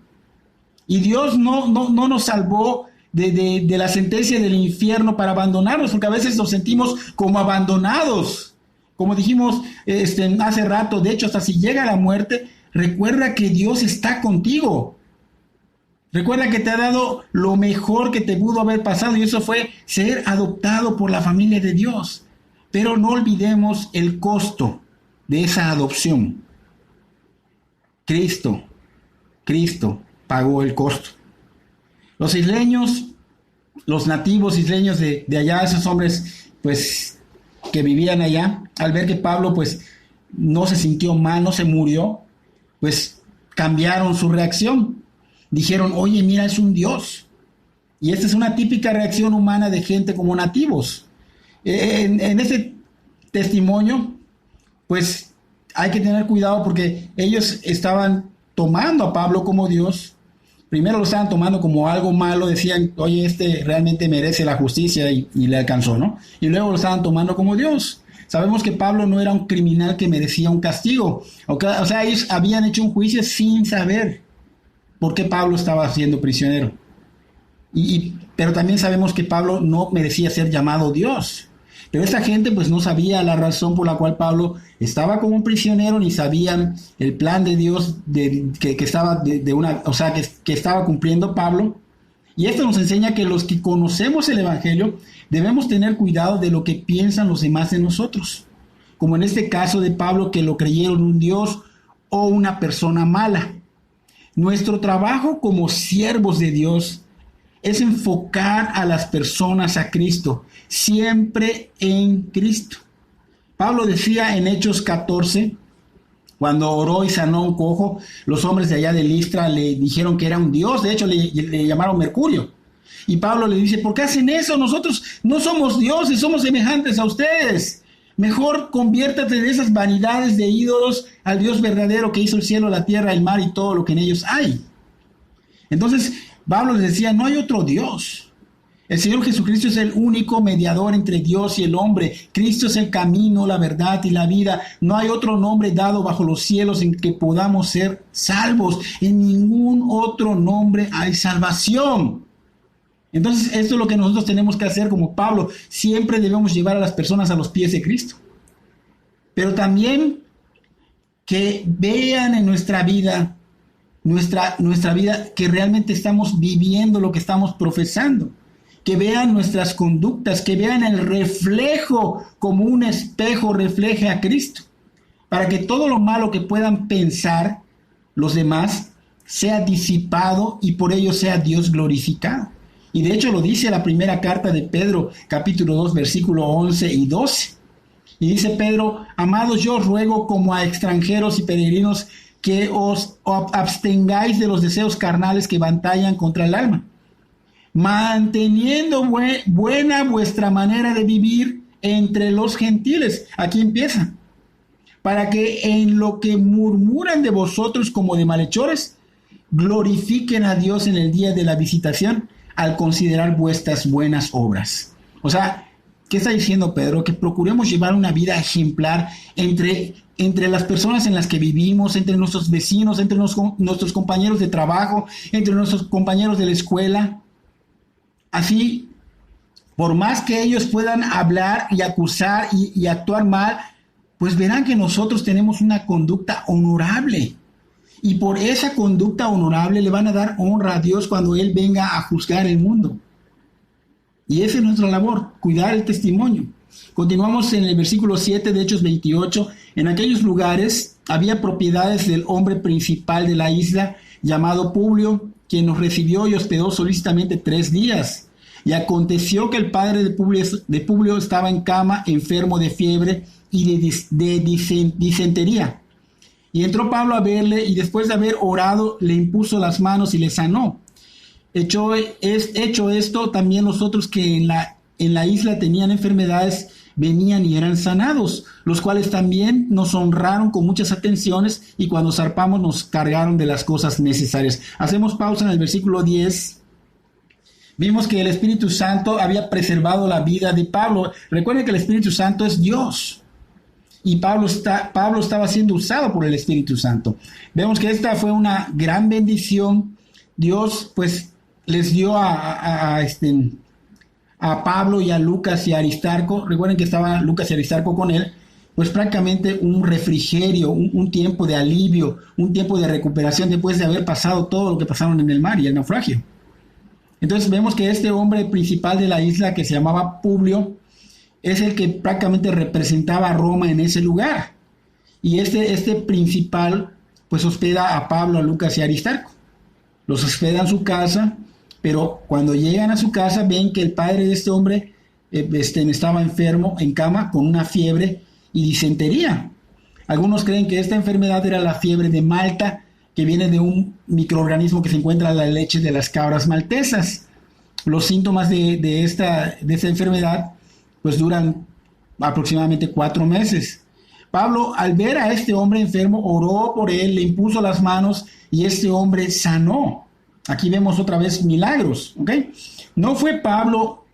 Y Dios no nos salvó de la sentencia del infierno para abandonarnos, porque a veces nos sentimos como abandonados. Como dijimos hace rato, de hecho, hasta si llega la muerte, recuerda que Dios está contigo. Recuerda que te ha dado lo mejor que te pudo haber pasado, y eso fue ser adoptado por la familia de Dios. Pero no olvidemos el costo de esa adopción. Cristo pagó el costo. Los isleños, los nativos isleños de allá, esos hombres pues que vivían allá, al ver que Pablo pues no se sintió mal, no se murió, pues cambiaron su reacción. Dijeron, oye, mira, es un Dios. Y esta es una típica reacción humana de gente como nativos. En ese testimonio, pues hay que tener cuidado porque ellos estaban tomando a Pablo como Dios. Primero lo estaban tomando como algo malo, decían, oye, este realmente merece la justicia y le alcanzó, ¿no? Y luego lo estaban tomando como Dios. Sabemos que Pablo no era un criminal que merecía un castigo. O sea, ellos habían hecho un juicio sin saber por qué Pablo estaba siendo prisionero. Pero también sabemos que Pablo no merecía ser llamado Dios. Pero esta gente pues no sabía la razón por la cual Pablo estaba como un prisionero, ni sabían el plan de Dios que estaba cumpliendo Pablo. Y esto nos enseña que los que conocemos el Evangelio debemos tener cuidado de lo que piensan los demás de nosotros. Como en este caso de Pablo, que lo creyeron un Dios o una persona mala. Nuestro trabajo como siervos de Dios es enfocar a las personas a Cristo, siempre en Cristo. Pablo decía en Hechos 14, cuando oró y sanó a un cojo, los hombres de allá de Listra le dijeron que era un dios, de hecho le llamaron Mercurio. Y Pablo le dice, ¿por qué hacen eso? Nosotros no somos dioses, somos semejantes a ustedes. Mejor conviértate de esas vanidades de ídolos al Dios verdadero que hizo el cielo, la tierra, el mar y todo lo que en ellos hay. Entonces, Pablo les decía, no hay otro Dios. El Señor Jesucristo es el único mediador entre Dios y el hombre. Cristo es el camino, la verdad y la vida. No hay otro nombre dado bajo los cielos en que podamos ser salvos. En ningún otro nombre hay salvación. Entonces, esto es lo que nosotros tenemos que hacer como Pablo. Siempre debemos llevar a las personas a los pies de Cristo. Pero también que vean en nuestra vida que realmente estamos viviendo lo que estamos profesando, que vean nuestras conductas, que vean el reflejo como un espejo refleje a Cristo, para que todo lo malo que puedan pensar los demás sea disipado y por ello sea Dios glorificado. Y de hecho lo dice la primera carta de Pedro, capítulo 2, versículo 11 y 12. Y dice Pedro, amados, yo os ruego como a extranjeros y peregrinos que os abstengáis de los deseos carnales que batallan contra el alma, manteniendo buena vuestra manera de vivir entre los gentiles. Aquí empieza. Para que en lo que murmuran de vosotros como de malhechores, glorifiquen a Dios en el día de la visitación al considerar vuestras buenas obras. O sea, ¿qué está diciendo Pedro? Que procuremos llevar una vida ejemplar entre las personas en las que vivimos, entre nuestros vecinos, entre nuestros compañeros de trabajo, entre nuestros compañeros de la escuela. Así, por más que ellos puedan hablar y acusar y actuar mal, pues verán que nosotros tenemos una conducta honorable. Y por esa conducta honorable le van a dar honra a Dios cuando Él venga a juzgar el mundo. Y esa es nuestra labor, cuidar el testimonio. Continuamos en el versículo 7 de Hechos 28. En aquellos lugares había propiedades del hombre principal de la isla, llamado Publio, quien nos recibió y hospedó solícitamente 3 días. Y aconteció que el padre de Publio estaba en cama, enfermo de fiebre y de disentería. Y entró Pablo a verle, y después de haber orado, le impuso las manos y le sanó. Hecho esto, también los otros que en la isla tenían enfermedades venían y eran sanados, los cuales también nos honraron con muchas atenciones, y cuando zarpamos nos cargaron de las cosas necesarias. Hacemos pausa en el versículo 10. Vimos que el Espíritu Santo había preservado la vida de Pablo. Recuerden que el Espíritu Santo es Dios. y Pablo estaba siendo usado por el Espíritu Santo. Vemos que esta fue una gran bendición. Dios pues les dio a Pablo y a Lucas y a Aristarco, recuerden que estaban Lucas y Aristarco con él, pues prácticamente un refrigerio, un tiempo de alivio, un tiempo de recuperación después de haber pasado todo lo que pasaron en el mar y el naufragio. Entonces vemos que este hombre principal de la isla, que se llamaba Publio, es el que prácticamente representaba a Roma en ese lugar. Y este principal pues hospeda a Pablo, a Lucas y a Aristarco. Los hospeda en su casa, pero cuando llegan a su casa ven que el padre de este hombre estaba enfermo, en cama, con una fiebre y disentería. Algunos creen que esta enfermedad era la fiebre de Malta, que viene de un microorganismo que se encuentra en la leche de las cabras maltesas. Los síntomas de esta enfermedad pues duran aproximadamente 4 meses. Pablo, al ver a este hombre enfermo, oró por él, le impuso las manos y este hombre sanó. Aquí vemos otra vez milagros, ¿ok? No fue Pablo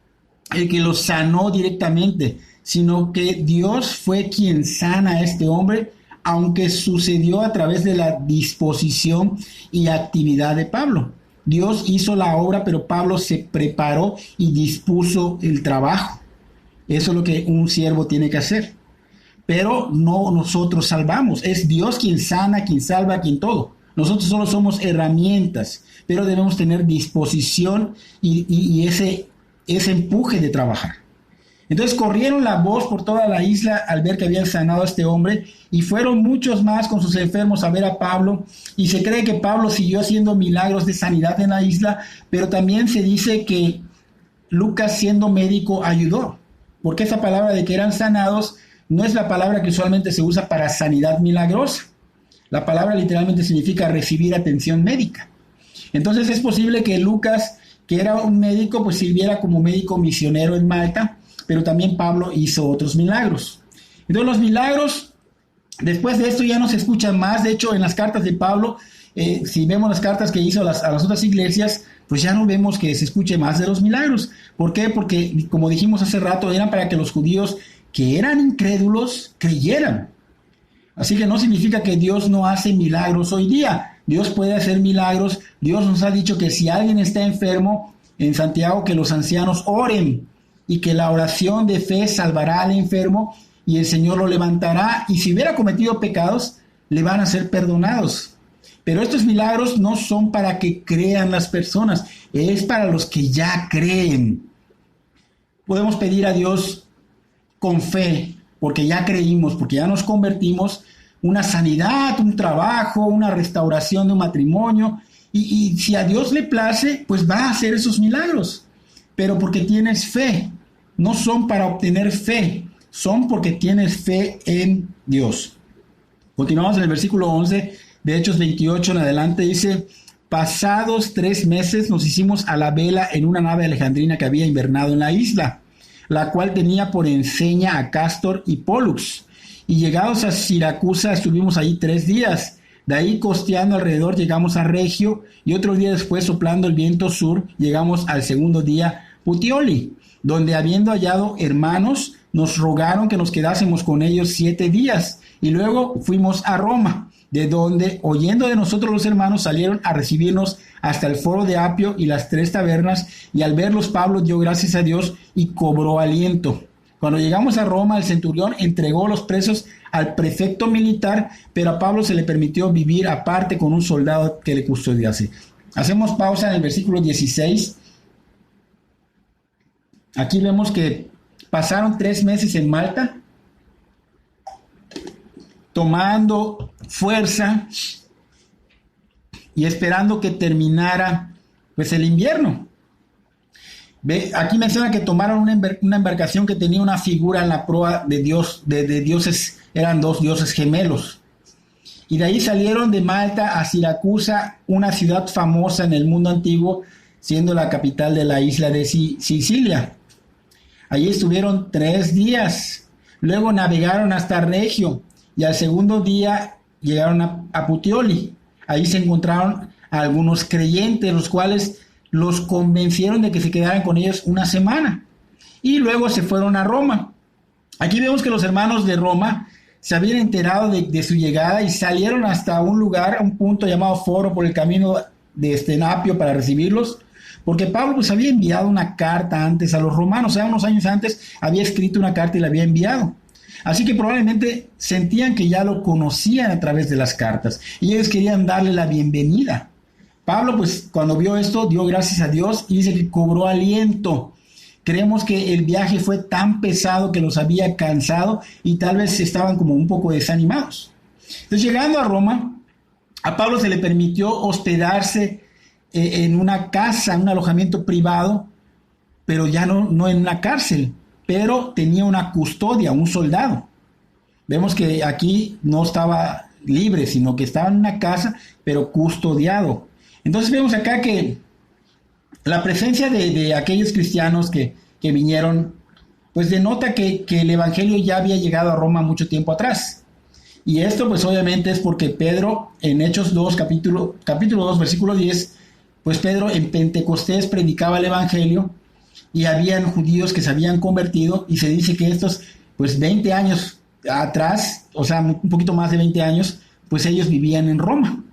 el que lo sanó directamente, sino que Dios fue quien sana a este hombre, aunque sucedió a través de la disposición y actividad de Pablo. Dios hizo la obra, pero Pablo se preparó y dispuso el trabajo. Eso es lo que un siervo tiene que hacer. Pero no nosotros salvamos. Es Dios quien sana, quien salva, quien todo. Nosotros solo somos herramientas, pero debemos tener disposición y ese empuje de trabajar. Entonces corrieron la voz por toda la isla al ver que habían sanado a este hombre, y fueron muchos más con sus enfermos a ver a Pablo, y se cree que Pablo siguió haciendo milagros de sanidad en la isla, pero también se dice que Lucas, siendo médico, ayudó, porque esa palabra de que eran sanados no es la palabra que usualmente se usa para sanidad milagrosa. La palabra literalmente significa recibir atención médica. Entonces es posible que Lucas, que era un médico, pues sirviera como médico misionero en Malta, pero también Pablo hizo otros milagros. Entonces los milagros, después de esto ya no se escuchan más. De hecho, en las cartas de Pablo, si vemos las cartas que hizo a las otras iglesias, pues ya no vemos que se escuche más de los milagros. ¿Por qué? Porque, como dijimos hace rato, eran para que los judíos que eran incrédulos creyeran. Así que no significa que Dios no hace milagros hoy día. Dios puede hacer milagros. Dios nos ha dicho que si alguien está enfermo, en Santiago, que los ancianos oren, y que la oración de fe salvará al enfermo y el Señor lo levantará, y si hubiera cometido pecados, le van a ser perdonados. Pero estos milagros no son para que crean las personas, es para los que ya creen. Podemos pedir a Dios con fe, porque ya creímos, porque ya nos convertimos, una sanidad, un trabajo, una restauración de un matrimonio, y si a Dios le place, pues va a hacer esos milagros. Pero porque tienes fe, no son para obtener fe, son porque tienes fe en Dios. Continuamos en el versículo 11 de Hechos 28 en adelante, dice: pasados 3 meses nos hicimos a la vela en una nave alejandrina que había invernado en la isla, la cual tenía por enseña a Cástor y Pólux, y llegados a Siracusa estuvimos ahí 3 días. De ahí, costeando alrededor, llegamos a Regio, y otro día después, soplando el viento sur, llegamos al segundo día Puteoli, donde, habiendo hallado hermanos, nos rogaron que nos quedásemos con ellos 7 días, y luego fuimos a Roma, de donde, oyendo de nosotros los hermanos, salieron a recibirnos hasta el foro de Apio y las 3 tabernas, y al verlos Pablo dio gracias a Dios y cobró aliento. Cuando llegamos a Roma, el centurión entregó los presos al prefecto militar, pero a Pablo se le permitió vivir aparte con un soldado que le custodiase. Hacemos pausa en el versículo 16. Aquí vemos que pasaron 3 meses en Malta, tomando fuerza y esperando que terminara pues el invierno. Aquí menciona que tomaron una embarcación que tenía una figura en la proa de Dios, de dioses, eran 2 dioses gemelos. Y de ahí salieron de Malta a Siracusa, una ciudad famosa en el mundo antiguo, siendo la capital de la isla de Sicilia. Allí estuvieron 3 días. Luego navegaron hasta Regio, y al segundo día llegaron a Puteoli. Ahí se encontraron a algunos creyentes, los cuales los convencieron de que se quedaran con ellos una semana, y luego se fueron a Roma. Aquí vemos que los hermanos de Roma se habían enterado de su llegada y salieron hasta un lugar, un punto llamado Foro, por el camino de Estenapio para recibirlos, porque Pablo pues había enviado una carta antes a los romanos, o sea, unos años antes había escrito una carta y la había enviado. Así que probablemente sentían que ya lo conocían a través de las cartas y ellos querían darle la bienvenida. Pablo, pues, cuando vio esto, dio gracias a Dios y dice que cobró aliento. Creemos que el viaje fue tan pesado que los había cansado y tal vez estaban como un poco desanimados. Entonces, llegando a Roma, a Pablo se le permitió hospedarse en una casa, un alojamiento privado, pero ya no en una cárcel, pero tenía una custodia, un soldado. Vemos que aquí no estaba libre, sino que estaba en una casa, pero custodiado. Entonces vemos acá que la presencia de aquellos cristianos que vinieron, pues denota que el evangelio ya había llegado a Roma mucho tiempo atrás. Y esto pues obviamente es porque Pedro en Hechos 2, capítulo 2, versículo 10, pues Pedro en Pentecostés predicaba el evangelio y habían judíos que se habían convertido y se dice que estos pues 20 años atrás, o sea un poquito más de 20 años, pues ellos vivían en Roma.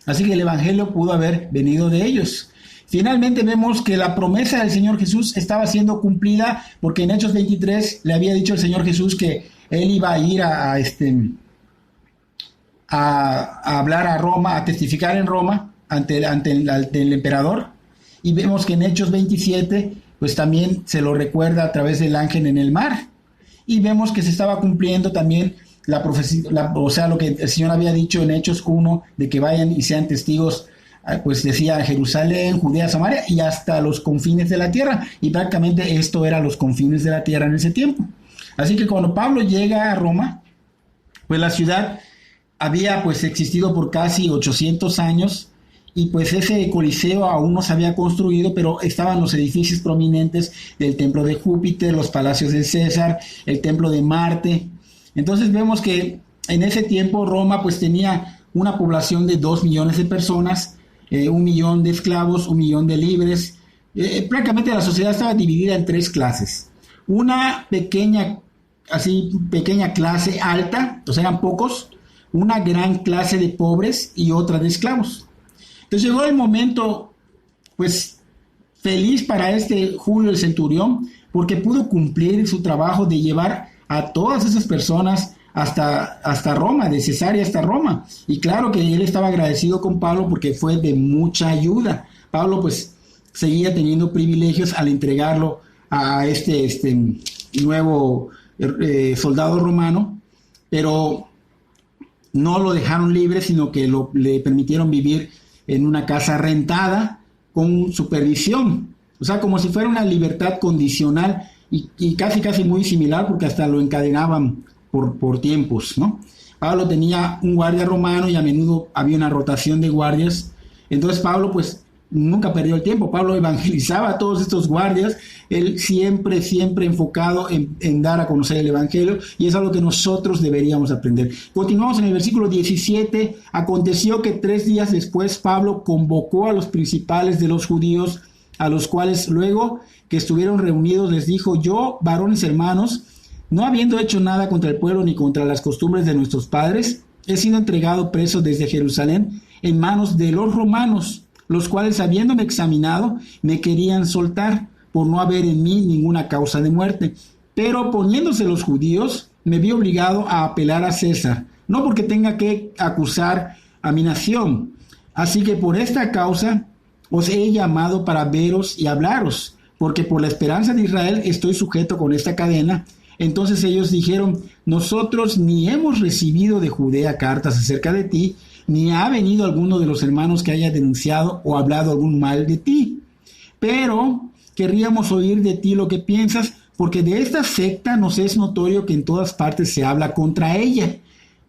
Así que el evangelio pudo haber venido de ellos. Finalmente vemos que la promesa del Señor Jesús estaba siendo cumplida porque en Hechos 23 le había dicho el Señor Jesús que él iba a ir a hablar a Roma, a testificar en Roma ante el emperador. Y vemos que en Hechos 27 pues también se lo recuerda a través del ángel en el mar. Y vemos que se estaba cumpliendo también la profecía, o sea, lo que el Señor había dicho en Hechos 1, de que vayan y sean testigos, pues decía Jerusalén, Judea, Samaria y hasta los confines de la tierra. Y prácticamente esto era los confines de la tierra en ese tiempo. Así que cuando Pablo llega a Roma, pues la ciudad había pues existido por casi 800 años y pues ese coliseo aún no se había construido, pero estaban los edificios prominentes del templo de Júpiter, los palacios de César, el templo de Marte. Entonces vemos que en ese tiempo Roma pues tenía una población de 2 millones de personas, 1 millón de esclavos, 1 millón de libres. Prácticamente la sociedad estaba dividida en 3 clases. Una pequeña clase alta, o sea, eran pocos, una gran clase de pobres y otra de esclavos. Entonces llegó el momento, pues, feliz para Julio el centurión, porque pudo cumplir su trabajo de llevar a todas esas personas hasta Roma, de Cesarea hasta Roma. Y claro que él estaba agradecido con Pablo porque fue de mucha ayuda. Pablo, pues, seguía teniendo privilegios al entregarlo a este nuevo soldado romano, pero no lo dejaron libre, sino que le permitieron vivir en una casa rentada con supervisión, o sea, como si fuera una libertad condicional y casi muy similar, porque hasta lo encadenaban por tiempos, ¿no? Pablo tenía un guardia romano y a menudo había una rotación de guardias. Entonces Pablo pues nunca perdió el tiempo. Pablo evangelizaba a todos estos guardias, él siempre enfocado en dar a conocer el evangelio, y es algo que nosotros deberíamos aprender. Continuamos en el versículo 17. Aconteció que 3 días después Pablo convocó a los principales de los judíos, a los cuales luego que estuvieron reunidos les dijo: yo, varones hermanos, no habiendo hecho nada contra el pueblo ni contra las costumbres de nuestros padres, he sido entregado preso desde Jerusalén en manos de los romanos, los cuales, habiéndome examinado, me querían soltar por no haber en mí ninguna causa de muerte. Pero poniéndose los judíos, me vi obligado a apelar a César, no porque tenga que acusar a mi nación. Así que por esta causa os he llamado para veros y hablaros, porque por la esperanza de Israel estoy sujeto con esta cadena. Entonces ellos dijeron: nosotros ni hemos recibido de Judea cartas acerca de ti, ni ha venido alguno de los hermanos que haya denunciado o hablado algún mal de ti. Pero querríamos oír de ti lo que piensas, porque de esta secta nos es notorio que en todas partes se habla contra ella.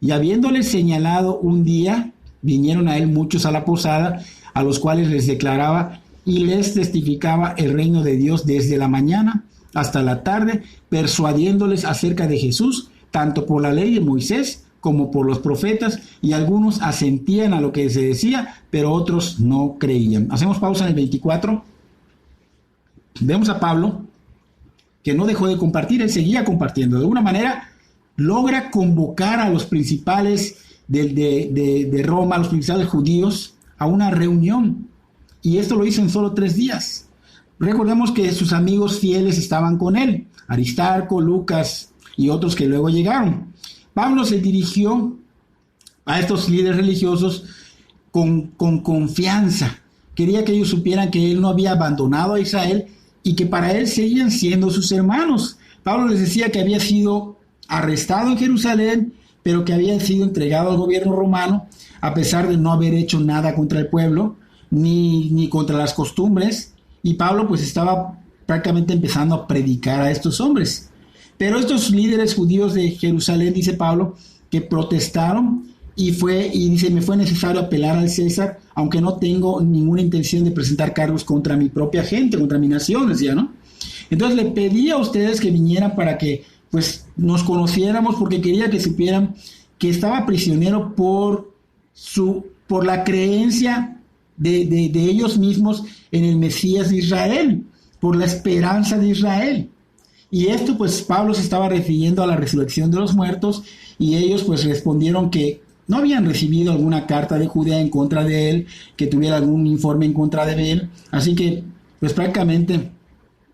Y habiéndole señalado un día, vinieron a él muchos a la posada, a los cuales les declaraba y les testificaba el reino de Dios desde la mañana hasta la tarde, persuadiéndoles acerca de Jesús, tanto por la ley de Moisés como por los profetas, y algunos asentían a lo que se decía, pero otros no creían. Hacemos pausa en el 24. Vemos a Pablo que no dejó de compartir, él seguía compartiendo. De alguna manera, logra convocar a los principales de Roma, a los principales judíos, a una reunión. Y esto lo hizo en solo 3 días. Recordemos que sus amigos fieles estaban con él, Aristarco, Lucas y otros que luego llegaron. Pablo se dirigió a estos líderes religiosos con confianza. Quería que ellos supieran que él no había abandonado a Israel y que para él seguían siendo sus hermanos. Pablo les decía que había sido arrestado en Jerusalén, pero que había sido entregado al gobierno romano, a pesar de no haber hecho nada contra el pueblo, ni contra las costumbres. Y Pablo pues estaba prácticamente empezando a predicar a estos hombres. Pero estos líderes judíos de Jerusalén, dice Pablo, que protestaron y dice, me fue necesario apelar al César, aunque no tengo ninguna intención de presentar cargos contra mi propia gente, contra mi nación, decía, ¿no? Entonces le pedí a ustedes que vinieran para que pues nos conociéramos, porque quería que supieran que estaba prisionero por la creencia de ellos mismos en el Mesías de Israel, por la esperanza de Israel. Y esto pues Pablo se estaba refiriendo a la resurrección de los muertos, y ellos pues respondieron que no habían recibido alguna carta de Judea en contra de él, que tuviera algún informe en contra de él, así que pues prácticamente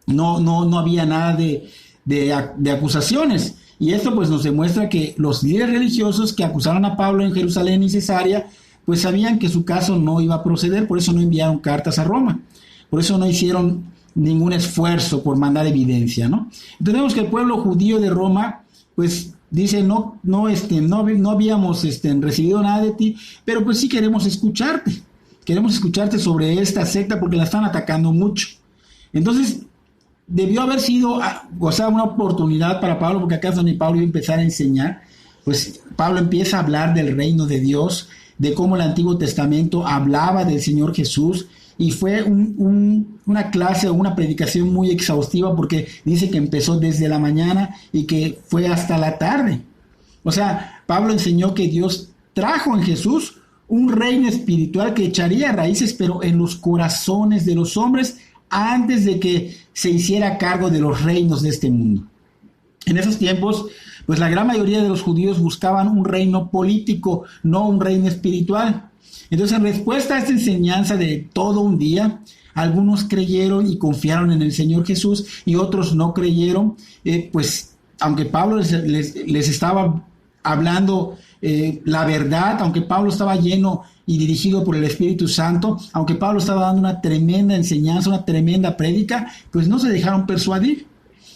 no había nada de acusaciones. Y esto pues nos demuestra que los líderes religiosos que acusaron a Pablo en Jerusalén y Cesarea pues sabían que su caso no iba a proceder, por eso no enviaron cartas a Roma, por eso no hicieron ningún esfuerzo por mandar evidencia, ¿no? Entonces vemos que el pueblo judío de Roma pues dice, no habíamos recibido nada de ti, pero pues sí queremos escucharte sobre esta secta porque la están atacando mucho. Entonces debió haber sido, una oportunidad para Pablo, porque acá es donde Pablo iba a empezar a enseñar. Pues Pablo empieza a hablar del reino de Dios, de cómo el Antiguo Testamento hablaba del Señor Jesús, y fue una clase o una predicación muy exhaustiva, porque dice que empezó desde la mañana y que fue hasta la tarde. O sea, Pablo enseñó que Dios trajo en Jesús un reino espiritual que echaría raíces, pero en los corazones de los hombres, antes de que se hiciera cargo de los reinos de este mundo. En esos tiempos, pues la gran mayoría de los judíos buscaban un reino político, no un reino espiritual. Entonces, en respuesta a esta enseñanza de todo un día, algunos creyeron y confiaron en el Señor Jesús y otros no creyeron, pues aunque Pablo les estaba hablando la verdad, aunque Pablo estaba lleno y dirigido por el Espíritu Santo, aunque Pablo estaba dando una tremenda enseñanza, una tremenda prédica, pues no se dejaron persuadir.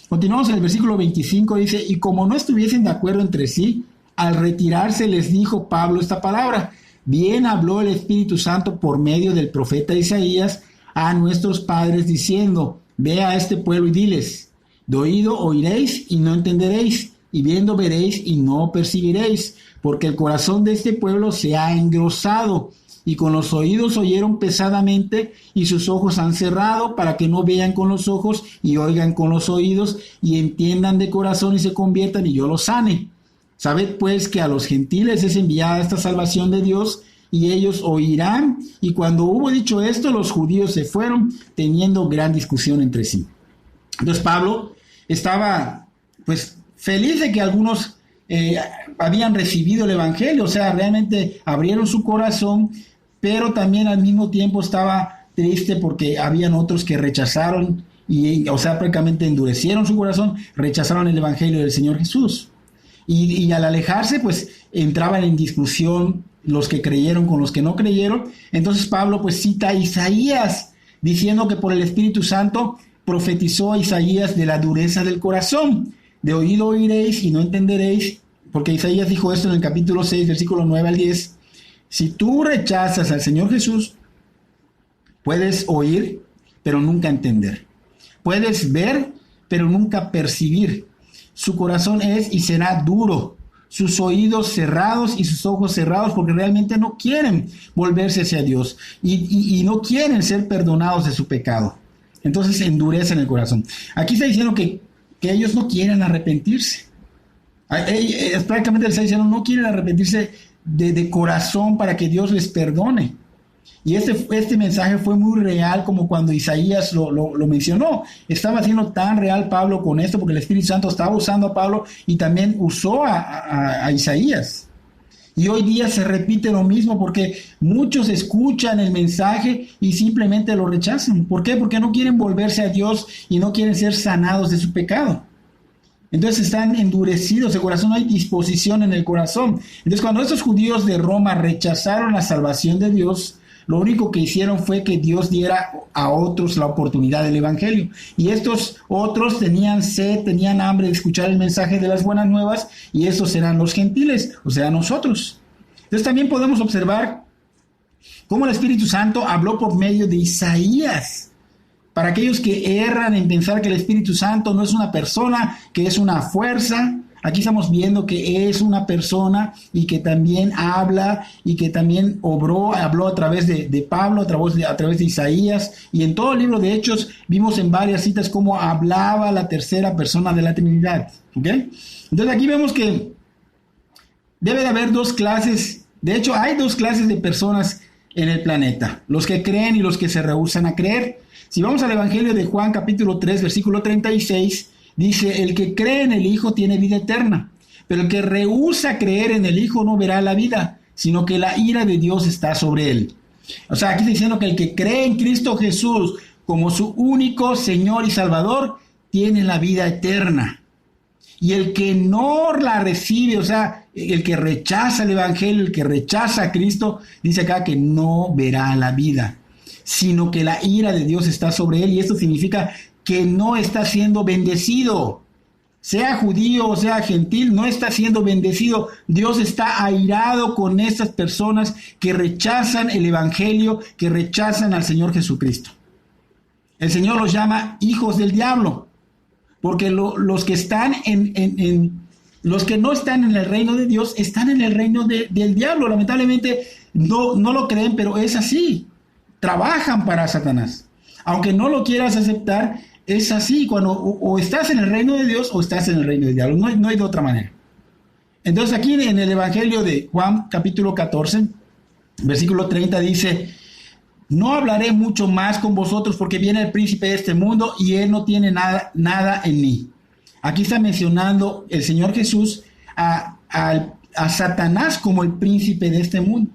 Continuamos en el versículo 25, dice, y como no estuviesen de acuerdo entre sí, al retirarse les dijo Pablo esta palabra: bien habló el Espíritu Santo por medio del profeta Isaías a nuestros padres diciendo, ve a este pueblo y diles, de oído oiréis y no entenderéis, y viendo veréis y no percibiréis, porque el corazón de este pueblo se ha engrosado, y con los oídos oyeron pesadamente, y sus ojos han cerrado, para que no vean con los ojos, y oigan con los oídos, y entiendan de corazón y se conviertan, y yo los sane. Sabed pues que a los gentiles es enviada esta salvación de Dios, y ellos oirán. Y cuando hubo dicho esto, los judíos se fueron, teniendo gran discusión entre sí. Entonces Pablo estaba pues feliz de que algunos habían recibido el evangelio, o sea, realmente abrieron su corazón, pero también al mismo tiempo estaba triste porque habían otros que rechazaron, prácticamente endurecieron su corazón, rechazaron el evangelio del Señor Jesús. Y al alejarse, pues entraban en discusión los que creyeron con los que no creyeron. Entonces Pablo pues cita a Isaías, diciendo que por el Espíritu Santo profetizó a Isaías de la dureza del corazón. De oído oiréis y no entenderéis, porque Isaías dijo esto en el capítulo 6, versículo 9 al 10. Si tú rechazas al Señor Jesús, puedes oír, pero nunca entender. Puedes ver, pero nunca percibir. Su corazón es y será duro, sus oídos cerrados y sus ojos cerrados, porque realmente no quieren volverse hacia Dios y no quieren ser perdonados de su pecado. Entonces endurecen el corazón. Aquí está diciendo que ellos no quieren arrepentirse. Prácticamente les está diciendo, no quieren arrepentirse de corazón para que Dios les perdone. Y este mensaje fue muy real, como cuando Isaías lo mencionó. Estaba siendo tan real Pablo con esto, porque el Espíritu Santo estaba usando a Pablo y también usó a Isaías. Y hoy día se repite lo mismo, porque muchos escuchan el mensaje y simplemente lo rechazan. ¿Por qué? Porque no quieren volverse a Dios y no quieren ser sanados de su pecado. Entonces están endurecidos de corazón, no hay disposición en el corazón. Entonces, cuando estos judíos de Roma rechazaron la salvación de Dios, lo único que hicieron fue que Dios diera a otros la oportunidad del evangelio. Y estos otros tenían sed, tenían hambre de escuchar el mensaje de las buenas nuevas, y estos eran los gentiles, o sea, nosotros. Entonces también podemos observar cómo el Espíritu Santo habló por medio de Isaías. Para aquellos que erran en pensar que el Espíritu Santo no es una persona, que es una fuerza, aquí estamos viendo que es una persona y que también habla y que también habló a través de Pablo, a través de Isaías, y en todo el libro de Hechos vimos en varias citas cómo hablaba la tercera persona de la Trinidad. ¿Okay? Entonces aquí vemos que debe de haber dos clases, de hecho hay dos clases de personas en el planeta, los que creen y los que se rehúsan a creer. Si vamos al Evangelio de Juan capítulo 3, versículo 36, dice: el que cree en el Hijo tiene vida eterna, pero el que rehúsa creer en el Hijo no verá la vida, sino que la ira de Dios está sobre él. O sea, aquí está diciendo que el que cree en Cristo Jesús como su único Señor y Salvador, tiene la vida eterna. Y el que no la recibe, o sea, el que rechaza el Evangelio, el que rechaza a Cristo, dice acá que no verá la vida, sino que la ira de Dios está sobre él, y esto significa que no está siendo bendecido. Sea judío o sea gentil, no está siendo bendecido. Dios está airado con estas personas que rechazan el Evangelio, que rechazan al Señor Jesucristo. El Señor los llama hijos del diablo, porque los que están los que no están en el reino de Dios están en el reino del diablo. Lamentablemente no lo creen, pero es así. Trabajan para Satanás. Aunque no lo quieras aceptar, es así. Cuando o estás en el reino de Dios o estás en el reino del diablo. No hay de otra manera. Entonces aquí en el Evangelio de Juan capítulo 14, versículo 30 dice: no hablaré mucho más con vosotros porque viene el príncipe de este mundo y él no tiene nada en mí. Aquí está mencionando el Señor Jesús a Satanás como el príncipe de este mundo.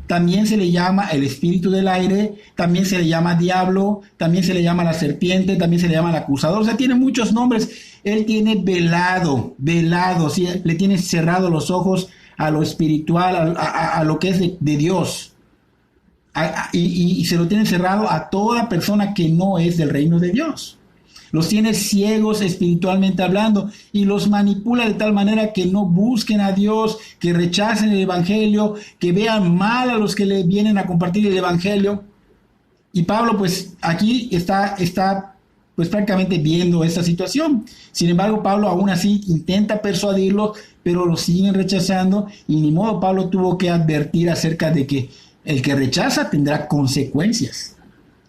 También se le llama el espíritu del aire, también se le llama diablo, también se le llama la serpiente, también se le llama el acusador. O sea, tiene muchos nombres. Él tiene velado, ¿sí? Le tiene cerrado los ojos a lo espiritual, a lo que es de Dios. Y se lo tiene cerrado a toda persona que no es del reino de Dios. Los tiene ciegos espiritualmente hablando y los manipula de tal manera que no busquen a Dios, que rechacen el Evangelio, que vean mal a los que le vienen a compartir el Evangelio. Y Pablo pues aquí está pues prácticamente viendo esta situación. Sin embargo, Pablo aún así intenta persuadirlos, pero lo siguen rechazando, y ni modo, Pablo tuvo que advertir acerca de que el que rechaza tendrá consecuencias.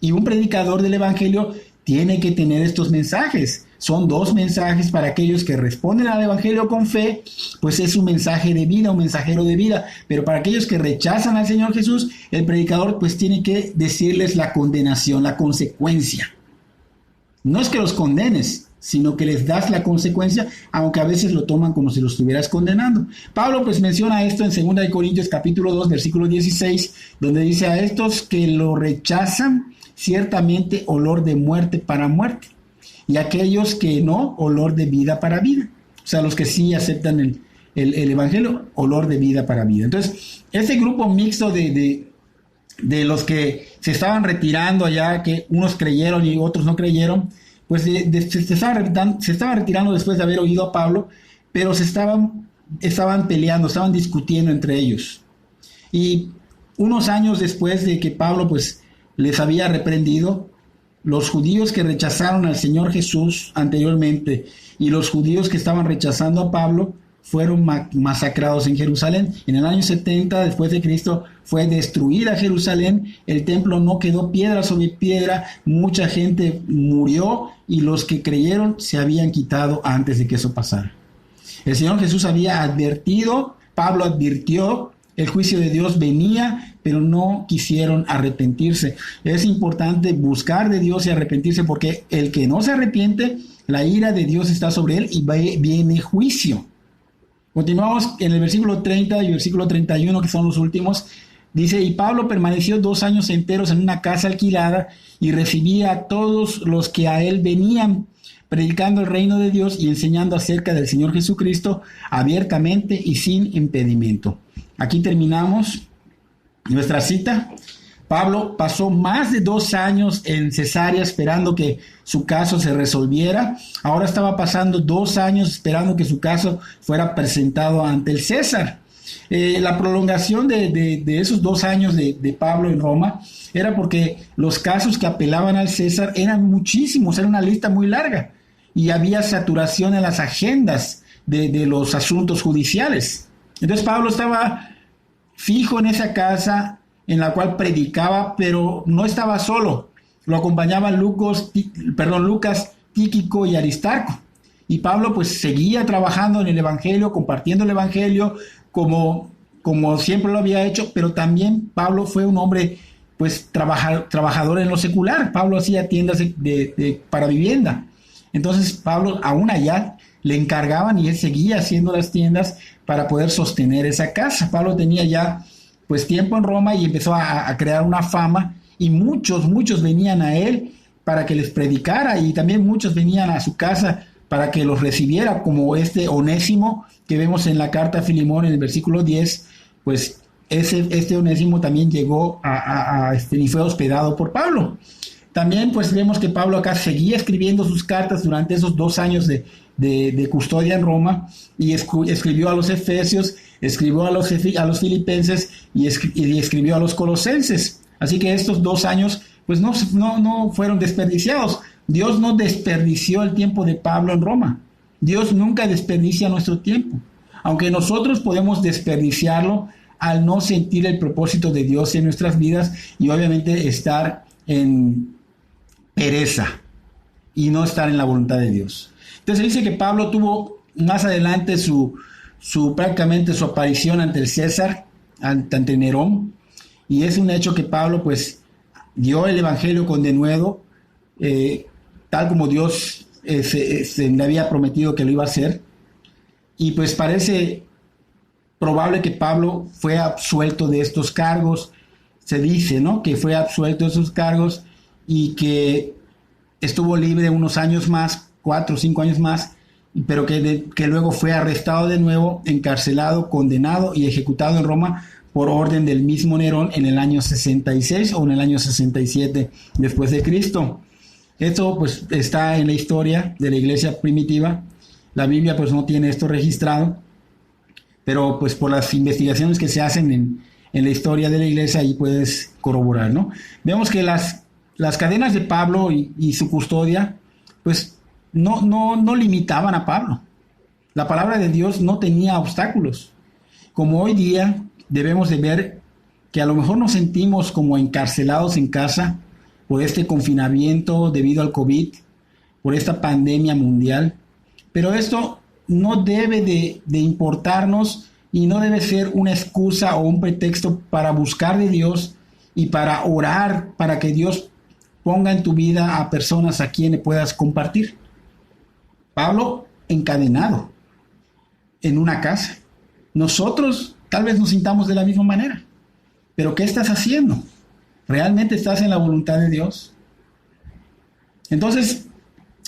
Y un predicador del Evangelio tiene que tener estos mensajes. Son dos mensajes para aquellos que responden al Evangelio con fe, pues es un mensaje de vida, un mensajero de vida. Pero para aquellos que rechazan al Señor Jesús, el predicador pues tiene que decirles la condenación, la consecuencia. No es que los condenes, sino que les das la consecuencia, aunque a veces lo toman como si los estuvieras condenando. Pablo pues menciona esto en 2 Corintios capítulo 2, versículo 16, donde dice: a estos que lo rechazan, ciertamente olor de muerte para muerte, y aquellos que no, olor de vida para vida. O sea, los que sí aceptan el Evangelio, olor de vida para vida. Entonces, este grupo mixto de los que se estaban retirando allá, que unos creyeron y otros no creyeron, pues se estaban retirando después de haber oído a Pablo, pero estaban peleando, estaban discutiendo entre ellos. Y unos años después de que Pablo pues les había reprendido, los judíos que rechazaron al Señor Jesús anteriormente y los judíos que estaban rechazando a Pablo fueron masacrados en Jerusalén. En el año 70 después de Cristo fue destruida Jerusalén, el templo no quedó piedra sobre piedra, mucha gente murió y los que creyeron se habían quitado antes de que eso pasara. El Señor Jesús había advertido, Pablo advirtió el juicio de Dios venía, pero no quisieron arrepentirse. Es importante buscar de Dios y arrepentirse, porque el que no se arrepiente, la ira de Dios está sobre él y viene juicio. Continuamos en el versículo 30 y versículo 31, que son los últimos. Dice: y Pablo permaneció 2 años enteros en una casa alquilada y recibía a todos los que a él venían, predicando el reino de Dios y enseñando acerca del Señor Jesucristo abiertamente y sin impedimento. Aquí terminamos nuestra cita. Pablo pasó más de 2 años en Cesarea esperando que su caso se resolviera. Ahora estaba pasando 2 años esperando que su caso fuera presentado ante el César. La prolongación de esos 2 años de Pablo en Roma era porque los casos que apelaban al César eran muchísimos, era una lista muy larga, y había saturación en las agendas de los asuntos judiciales. Entonces Pablo estaba fijo en esa casa en la cual predicaba, pero no estaba solo. Lo acompañaban Lucas, Tíquico y Aristarco. Y Pablo pues seguía trabajando en el Evangelio, compartiendo el Evangelio, como siempre lo había hecho, pero también Pablo fue un hombre pues trabajador en lo secular. Pablo hacía tiendas para vivienda. Entonces Pablo aún allá le encargaban y él seguía haciendo las tiendas para poder sostener esa casa. Pablo tenía ya pues tiempo en Roma y empezó a crear una fama, y muchos venían a él para que les predicara, y también muchos venían a su casa para que los recibiera, como este Onésimo que vemos en la carta a Filemón en el versículo 10, pues este Onésimo también llegó y fue hospedado por Pablo. También pues vemos que Pablo acá seguía escribiendo sus cartas durante esos 2 años de custodia en Roma, y escribió a los Efesios, escribió a los Filipenses y escribió a los Colosenses. Así que estos 2 años pues no fueron desperdiciados. Dios no desperdició el tiempo de Pablo en Roma. Dios nunca desperdicia nuestro tiempo, aunque nosotros podemos desperdiciarlo al no sentir el propósito de Dios en nuestras vidas, y obviamente estar en pereza y no estar en la voluntad de Dios. Entonces dice que Pablo tuvo más adelante prácticamente su aparición ante el César, ante Nerón, y es un hecho que Pablo pues dio el evangelio con denuedo, tal como Dios le había prometido que lo iba a hacer, y pues parece probable que Pablo fue absuelto de estos cargos. Se dice, ¿no?, que fue absuelto de esos cargos y que estuvo libre unos años más, 4 o 5 años más, pero que luego fue arrestado de nuevo, encarcelado, condenado y ejecutado en Roma por orden del mismo Nerón en el año 66 o en el año 67 después de Cristo. Esto pues está en la historia de la iglesia primitiva. La Biblia pues no tiene esto registrado, pero pues por las investigaciones que se hacen en la historia de la iglesia ahí puedes corroborar, ¿no? Vemos que las cadenas de Pablo y su custodia pues no limitaban a Pablo. La palabra de Dios no tenía obstáculos. Como hoy día debemos de ver que a lo mejor nos sentimos como encarcelados en casa por este confinamiento debido al COVID, por esta pandemia mundial, pero esto no debe de importarnos y no debe ser una excusa o un pretexto para buscar de Dios y para orar para que Dios ponga en tu vida a personas a quienes puedas compartir. Pablo encadenado en una casa. Nosotros tal vez nos sintamos de la misma manera, pero ¿qué estás haciendo? ¿Realmente estás en la voluntad de Dios? Entonces,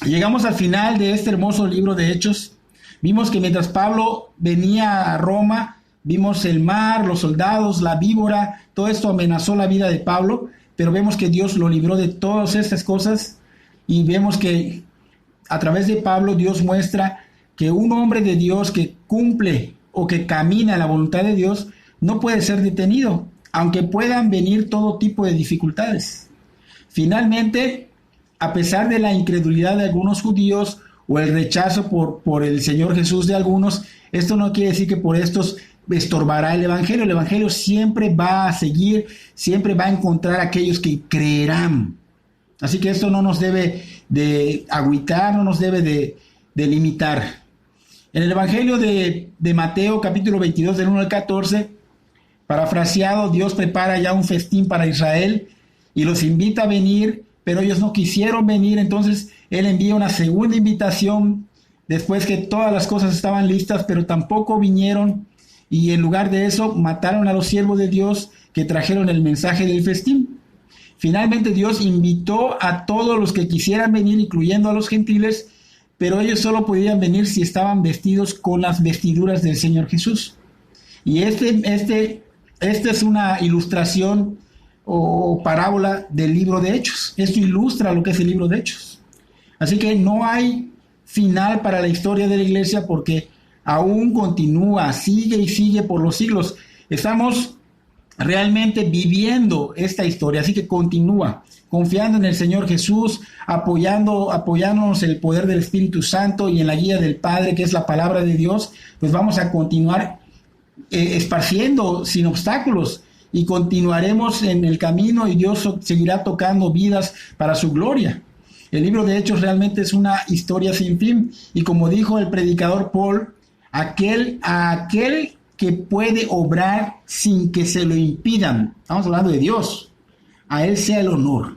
llegamos al final de este hermoso libro de Hechos. Vimos que mientras Pablo venía a Roma, vimos el mar, los soldados, la víbora, todo esto amenazó la vida de Pablo, pero vemos que Dios lo libró de todas estas cosas, y vemos que a través de Pablo Dios muestra que un hombre de Dios que cumple o que camina en la voluntad de Dios no puede ser detenido, aunque puedan venir todo tipo de dificultades. Finalmente, a pesar de la incredulidad de algunos judíos o el rechazo por el Señor Jesús de algunos, esto no quiere decir que por estos estorbará el Evangelio. El Evangelio siempre va a seguir, siempre va a encontrar a aquellos que creerán. Así que esto no nos debe de agüitar, no nos debe de limitar. En el Evangelio de Mateo, capítulo 22, del 1 al 14, Parafraseado, Dios prepara ya un festín para Israel y los invita a venir, pero ellos no quisieron venir. Entonces Él envía una segunda invitación después que todas las cosas estaban listas, pero tampoco vinieron, y en lugar de eso mataron a los siervos de Dios que trajeron el mensaje del festín. Finalmente Dios invitó a todos los que quisieran venir, incluyendo a los gentiles, pero ellos solo podían venir si estaban vestidos con las vestiduras del Señor Jesús. Y esta es una ilustración o parábola del libro de Hechos. Esto ilustra lo que es el libro de Hechos. Así que no hay final para la historia de la iglesia, porque aún continúa, sigue y sigue por los siglos. Estamos realmente viviendo esta historia, así que continúa, confiando en el Señor Jesús, apoyándonos en el poder del Espíritu Santo y en la guía del Padre, que es la palabra de Dios. Pues vamos a continuar esparciendo sin obstáculos, y continuaremos en el camino, y Dios seguirá tocando vidas para su gloria. El libro de Hechos realmente es una historia sin fin, y como dijo el predicador Paul, aquel que puede obrar sin que se lo impidan, estamos hablando de Dios, a Él sea el honor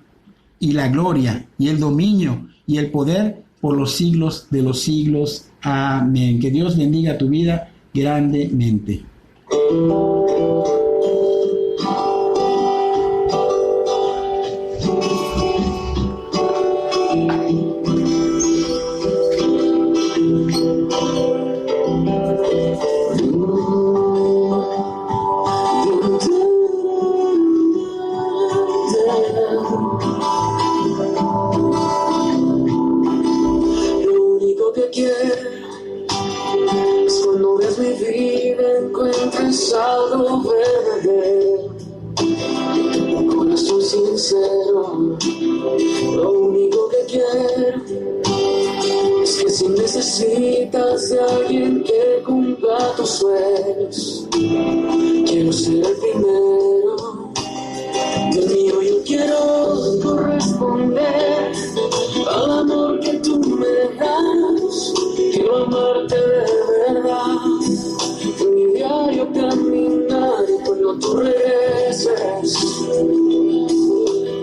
y la gloria y el dominio y el poder por los siglos de los siglos. Amén. Que Dios bendiga tu vida grandemente. Algo verdadero, un corazón sincero. Lo único que quiero es que si necesitas de alguien que cumpla tus sueños, quiero ser el primero. Dios mío, yo quiero corresponder al amor que tú me das. Quiero amarte de verdad. Diario caminar, y cuando tú regreses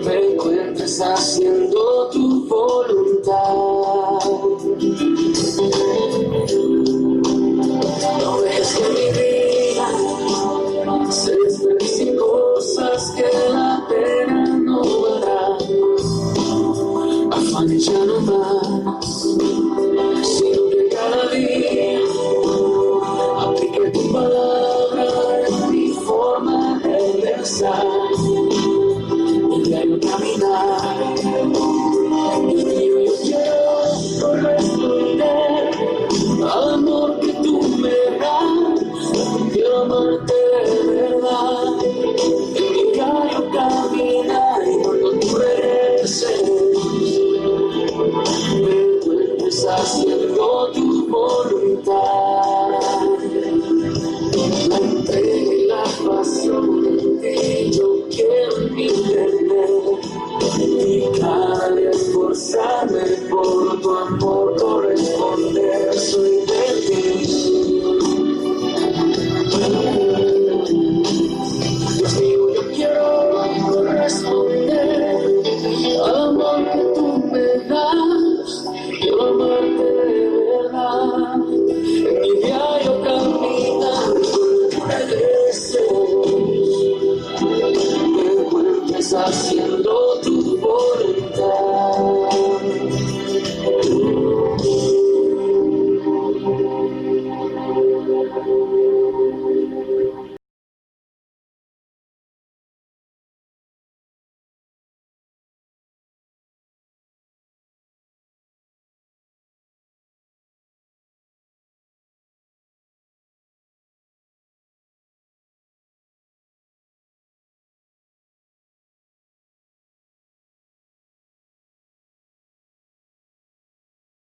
me encuentres haciendo tu voluntad. No ves que mi vida se desperdicien cosas que la pena no valdrá. Afanes ya no más, sino que cada día aplique tu palabra en mi forma de pensar, y diario caminar. Dios mío, yo quiero corresponder al amor que tú me das. Quiero amarte